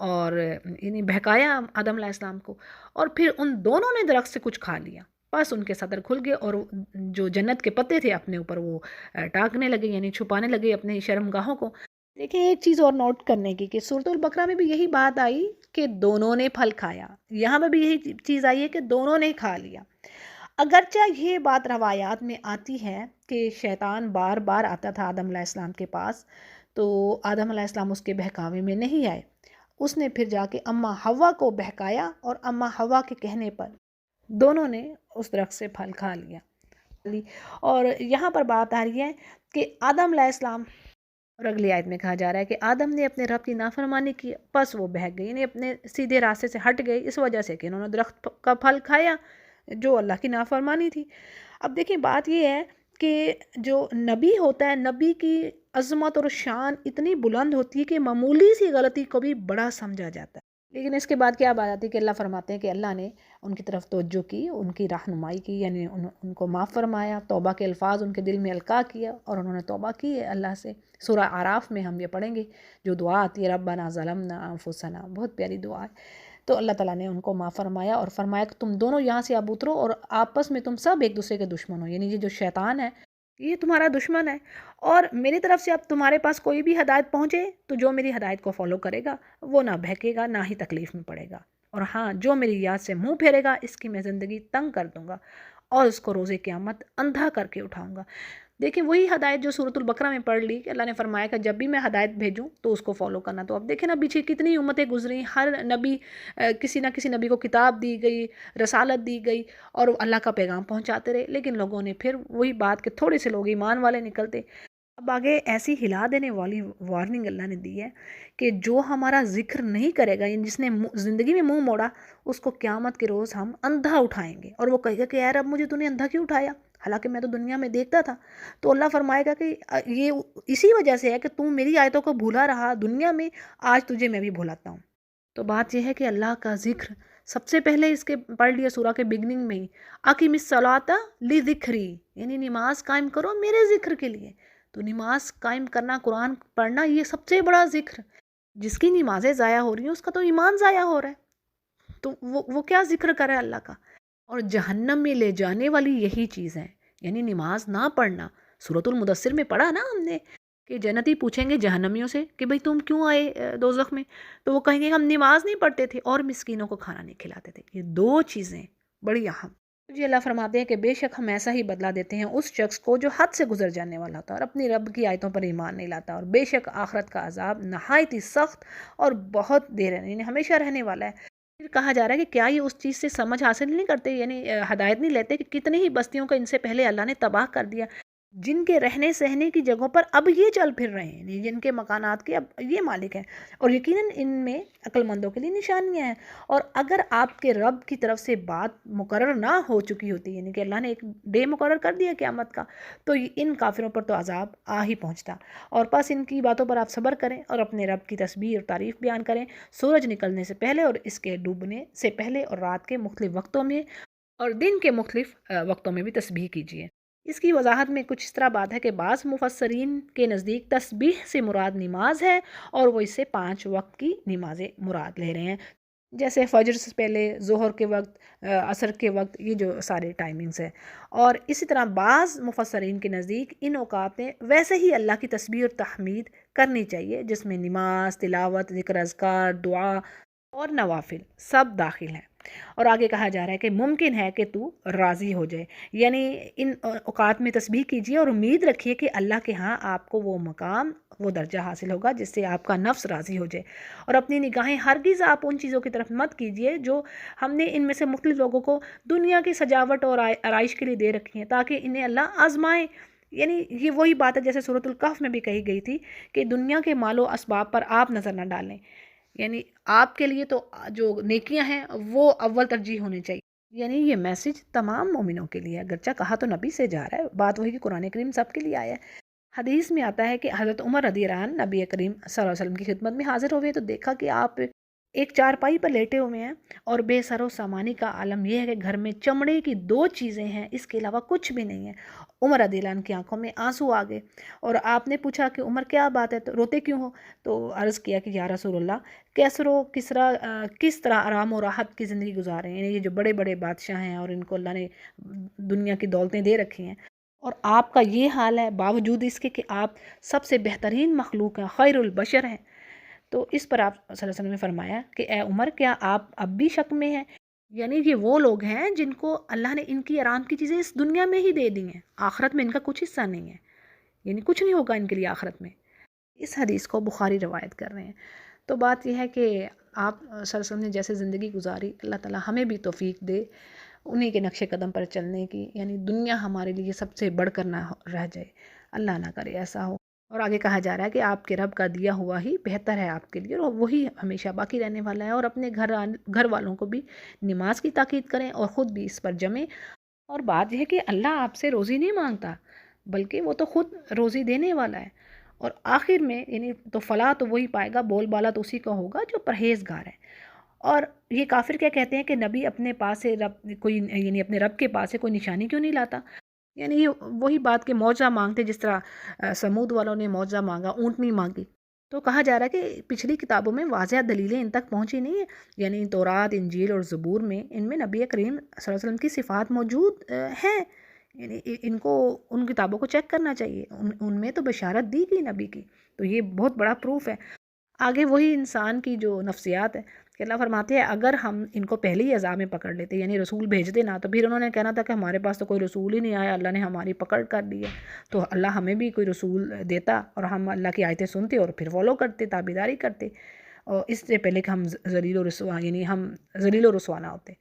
Speaker 1: اور یعنی بہکایا آدم علیہ السلام کو، اور پھر ان دونوں نے درخت سے کچھ کھا لیا، بس ان کے صدر کھل گئے، اور جو جنت کے پتے تھے اپنے اوپر وہ ٹاکنے لگے، یعنی چھپانے لگے اپنے شرمگاہوں کو۔ دیکھیں ایک چیز اور نوٹ کرنے کی کہ سورۃ البقرہ میں بھی یہی بات آئی کہ دونوں نے پھل کھایا، یہاں میں بھی یہی چیز آئی ہے کہ دونوں نے کھا لیا۔ اگرچہ یہ بات روایات میں آتی ہے کہ شیطان بار بار آتا تھا آدم علیہ السلام کے پاس، تو آدم علیہ السلام اس کے بہکاوے میں نہیں آئے، اس نے پھر جا کے اماں حوا کو بہکایا، اور اماں حوا کے کہنے پر دونوں نے اس درخت سے پھل کھا لیا۔ اور یہاں پر بات آ رہی ہے کہ آدم علیہ السلام، اور اگلی آیت میں کہا جا رہا ہے کہ آدم نے اپنے رب کی نافرمانی کی، پس وہ بہک گئے، یعنی اپنے سیدھے راستے سے ہٹ گئے اس وجہ سے کہ انہوں نے درخت کا پھل کھایا جو اللہ کی نافرمانی تھی۔ اب دیکھیں بات یہ ہے کہ جو نبی ہوتا ہے، نبی کی عظمت اور شان اتنی بلند ہوتی ہے کہ معمولی سی غلطی کو بھی بڑا سمجھا جاتا ہے، لیکن اس کے بعد کیا بات آتی ہے کہ اللہ فرماتے ہیں کہ اللہ نے ان کی طرف توجہ کی، ان کی رہنمائی کی، یعنی ان کو معاف فرمایا، توبہ کے الفاظ ان کے دل میں القاء کیا، اور انہوں نے توبہ کی ہے اللہ سے۔ سورہ اعراف میں ہم یہ پڑھیں گے جو دعا آتی ہے ربنا ظلمنا انفسنا، بہت پیاری دعا ہے۔ تو اللہ تعالیٰ نے ان کو معاف فرمایا اور فرمایا کہ تم دونوں یہاں سے اب اترو، اور آپس میں تم سب ایک دوسرے کے دشمن ہو، یعنی یہ جو شیطان ہے یہ تمہارا دشمن ہے، اور میری طرف سے اب تمہارے پاس کوئی بھی ہدایت پہنچے تو جو میری ہدایت کو فالو کرے گا وہ نہ بہکے گا، نہ ہی تکلیف میں پڑے گا۔ اور ہاں جو میری یاد سے منہ پھیرے گا اس کی میں زندگی تنگ کر دوں گا اور اس کو روز قیامت اندھا کر کے اٹھاؤں گا۔ دیکھیں وہی ہدایت جو سورۃ البقرہ میں پڑھ لی کہ اللہ نے فرمایا کہ جب بھی میں ہدایت بھیجوں تو اس کو فالو کرنا۔ تو اب دیکھیں نا پیچھے کتنی امتیں گزری، ہر نبی کسی نہ کسی نبی کو کتاب دی گئی، رسالت دی گئی اور اللہ کا پیغام پہنچاتے رہے، لیکن لوگوں نے پھر وہی بات کہ تھوڑے سے لوگ ایمان والے نکلتے۔ اب آگے ایسی ہلا دینے والی وارننگ اللہ نے دی ہے کہ جو ہمارا ذکر نہیں کرے گا، یعنی جس نے زندگی میں منہ موڑا، اس کو قیامت کے روز ہم اندھا اٹھائیں گے اور وہ کہے گا کہ اے رب مجھے تو نے اندھا کیوں اٹھایا، حالانکہ میں تو دنیا میں دیکھتا تھا۔ تو اللہ فرمائے گا کہ یہ اسی وجہ سے ہے کہ تم میری آیتوں کو بھولا رہا دنیا میں، آج تجھے میں بھی بھولاتا ہوں۔ تو بات یہ ہے کہ اللہ کا ذکر سب سے پہلے اس کے پڑھ لیا سورہ کے بگننگ میں ہی، اقیم الصلاۃ لذکری، یعنی نماز قائم کرو میرے ذکر کے لیے۔ تو نماز قائم کرنا، قرآن پڑھنا، یہ سب سے بڑا ذکر۔ جس کی نمازیں ضائع ہو رہی ہیں اس کا تو ایمان ضائع ہو رہا ہے، تو وہ کیا ذکر کرے اللہ کا۔ اور جہنم میں لے جانے والی یہی چیز ہے، یعنی نماز نہ پڑھنا۔ سورۃ المدثر میں پڑھا نا ہم نے کہ جنتی پوچھیں گے جہنمیوں سے کہ بھئی تم کیوں آئے دوزخ میں، تو وہ کہیں گے ہم نماز نہیں پڑھتے تھے اور مسکینوں کو کھانا نہیں کھلاتے تھے۔ یہ دو چیزیں بڑی اہم۔ جی اللہ فرماتے ہیں کہ بے شک ہم ایسا ہی بدلہ دیتے ہیں اس شخص کو جو حد سے گزر جانے والا ہوتا ہے اور اپنی رب کی آیتوں پر ایمان نہیں لاتا، اور بے شک آخرت کا عذاب نہایت ہی سخت اور بہت دیر ہے، یعنی ہمیشہ رہنے والا ہے۔ پھر کہا جا رہا ہے کہ کیا یہ اس چیز سے سمجھ حاصل نہیں کرتے، یعنی ہدایت نہیں لیتے کہ کتنی ہی بستیوں کو ان سے پہلے اللہ نے تباہ کر دیا، جن کے رہنے سہنے کی جگہوں پر اب یہ چل پھر رہے ہیں، یعنی جن کے مکانات کے اب یہ مالک ہیں، اور یقیناً ان میں عقل مندوں کے لیے نشانیاں ہیں۔ اور اگر آپ کے رب کی طرف سے بات مقرر نہ ہو چکی ہوتی، یعنی کہ اللہ نے ایک ڈے مقرر کر دیا قیامت کا، تو ان کافروں پر تو عذاب آ ہی پہنچتا۔ اور بس ان کی باتوں پر آپ صبر کریں اور اپنے رب کی تسبیح اور تعریف بیان کریں، سورج نکلنے سے پہلے اور اس کے ڈوبنے سے پہلے، اور رات کے مختلف وقتوں میں اور دن کے مختلف وقتوں میں بھی تسبیح کیجیے۔ اس کی وضاحت میں کچھ اس طرح بات ہے کہ بعض مفسرین کے نزدیک تسبیح سے مراد نماز ہے، اور وہ اس سے 5 وقت کی نمازیں مراد لے رہے ہیں، جیسے فجر سے پہلے، ظہر کے وقت، عصر کے وقت، یہ جو سارے ٹائمنگز ہیں۔ اور اسی طرح بعض مفسرین کے نزدیک ان اوقات میں ویسے ہی اللہ کی تسبیح اور تحمید کرنی چاہیے، جس میں نماز، تلاوت، ذکر اذکار، دعا اور نوافل سب داخل ہیں۔ اور آگے کہا جا رہا ہے کہ ممکن ہے کہ تو راضی ہو جائے، یعنی ان اوقات میں تسبیح کیجیے اور امید رکھیے کہ اللہ کے ہاں آپ کو وہ مقام، وہ درجہ حاصل ہوگا جس سے آپ کا نفس راضی ہو جائے۔ اور اپنی نگاہیں ہرگز آپ ان چیزوں کی طرف مت کیجیے جو ہم نے ان میں سے مختلف لوگوں کو دنیا کی سجاوٹ اور آرائش کے لیے دے رکھی ہیں، تاکہ انہیں اللہ آزمائے۔ یعنی یہ وہی بات ہے جیسے سورۃ الکہف میں بھی کہی گئی تھی کہ دنیا کے مال و اسباب پر آپ نظر نہ ڈالیں، یعنی آپ کے لیے تو جو نیکیاں ہیں وہ اول ترجیح ہونے چاہیے۔ یعنی یہ میسج تمام مومنوں کے لیے، اگرچہ کہا تو نبی سے جا رہا ہے، بات وہی کہ قرآن کریم سب کے لیے آیا ہے۔ حدیث میں آتا ہے کہ حضرت عمر رضی اللہ عنہ نبی کریم صلی اللہ علیہ وسلم کی خدمت میں حاضر ہوئے تو دیکھا کہ آپ ایک چارپائی پر لیٹے ہوئے ہیں، اور بے سر و سامانی کا عالم یہ ہے کہ گھر میں چمڑے کی 2 چیزیں ہیں، اس کے علاوہ کچھ بھی نہیں ہے۔ عمر رضی اللہ عنہ کی آنکھوں میں آنسو آ گئے، اور آپ نے پوچھا کہ عمر کیا بات ہے، تو روتے کیوں ہو؟ تو عرض کیا کہ یا رسول اللہ، کیسر و کسرا کس طرح آرام و راحت کی زندگی گزارے ہیں، یعنی یہ جو بڑے بڑے بادشاہ ہیں اور ان کو اللہ نے دنیا کی دولتیں دے رکھی ہیں، اور آپ کا یہ حال ہے باوجود اس کے کہ آپ سب سے بہترین مخلوق ہیں، خیر البشر ہیں۔ تو اس پر آپ صلی اللہ علیہ وسلم نے فرمایا کہ اے عمر، کیا آپ اب بھی شک میں ہیں؟ یعنی یہ وہ لوگ ہیں جن کو اللہ نے ان کی آرام کی چیزیں اس دنیا میں ہی دے دی ہیں، آخرت میں ان کا کچھ حصہ نہیں ہے، یعنی کچھ نہیں ہوگا ان کے لیے آخرت میں۔ اس حدیث کو بخاری روایت کر رہے ہیں۔ تو بات یہ ہے کہ آپ صلی اللہ علیہ وسلم نے جیسے زندگی گزاری، اللہ تعالیٰ ہمیں بھی توفیق دے انہی کے نقش قدم پر چلنے کی، یعنی دنیا ہمارے لیے سب سے بڑھ کر نہ رہ جائے، اللہ نہ کرے ایسا ہو۔ اور آگے کہا جا رہا ہے کہ آپ کے رب کا دیا ہوا ہی بہتر ہے آپ کے لیے، اور وہی ہمیشہ باقی رہنے والا ہے۔ اور اپنے گھر والوں کو بھی نماز کی تاکید کریں اور خود بھی اس پر جمیں۔ اور بات یہ ہے کہ اللہ آپ سے روزی نہیں مانگتا، بلکہ وہ تو خود روزی دینے والا ہے۔ اور آخر میں یعنی تو فلاح تو وہی پائے گا، بول بالا تو اسی کا ہوگا جو پرہیزگار ہے۔ اور یہ کافر کیا کہتے ہیں کہ نبی اپنے پاس سے یعنی اپنے رب کے پاس سے کوئی نشانی کیوں نہیں لاتا؟ یعنی یہ وہی بات کہ معجزہ مانگتے، جس طرح سمود والوں نے معجزہ مانگا، اونٹنی مانگی۔ تو کہا جا رہا ہے کہ پچھلی کتابوں میں واضح دلیلیں ان تک پہنچی نہیں ہیں، یعنی تورات، انجیل اور زبور میں ان میں نبی کریم صلی اللہ علیہ وسلم کی صفات موجود ہیں، یعنی ان کو ان کتابوں کو چیک کرنا چاہیے، ان میں تو بشارت دی گئی نبی کی، تو یہ بہت بڑا پروف ہے۔ آگے وہی انسان کی جو نفسیات ہے کہ اللہ فرماتے ہیں اگر ہم ان کو پہلے ہی عذاب میں پکڑ لیتے یعنی رسول بھیجتے نا تو پھر انہوں نے کہنا تھا کہ ہمارے پاس تو کوئی رسول ہی نہیں آیا، اللہ نے ہماری پکڑ کر دی ہے، تو اللہ ہمیں بھی کوئی رسول دیتا اور ہم اللہ کی آیتیں سنتے اور پھر فالو کرتے، تابعداری کرتے، اور اس سے پہلے کہ ہم ذلیل و رسوا یعنی ہم ذلیل و رسوا نہ ہوتے۔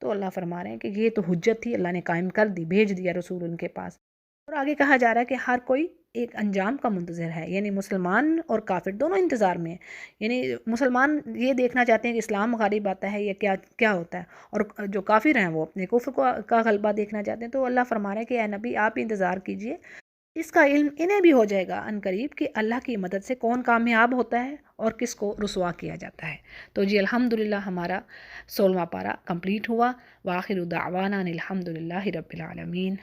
Speaker 1: تو اللہ فرما رہے ہیں کہ یہ تو حجت تھی، اللہ نے قائم کر دی، بھیج دیا رسول ان کے پاس۔ اور آگے کہا جا رہا ہے کہ ہر کوئی ایک انجام کا منتظر ہے، یعنی مسلمان اور کافر دونوں انتظار میں ہیں، یعنی مسلمان یہ دیکھنا چاہتے ہیں کہ اسلام غالب آتا ہے یا کیا ہوتا ہے، اور جو کافر ہیں وہ اپنے کفر کا غلبہ دیکھنا چاہتے ہیں۔ تو اللہ فرما رہے ہیں کہ اے نبی آپ انتظار کیجئے، اس کا علم انہیں بھی ہو جائے گا ان قریب کہ اللہ کی مدد سے کون کامیاب ہوتا ہے اور کس کو رسوا کیا جاتا ہے۔ تو جی الحمدللہ ہمارا 16واں پارہ کمپلیٹ ہوا۔ وآخر دعوانا ان الحمدللہ رب العالمین۔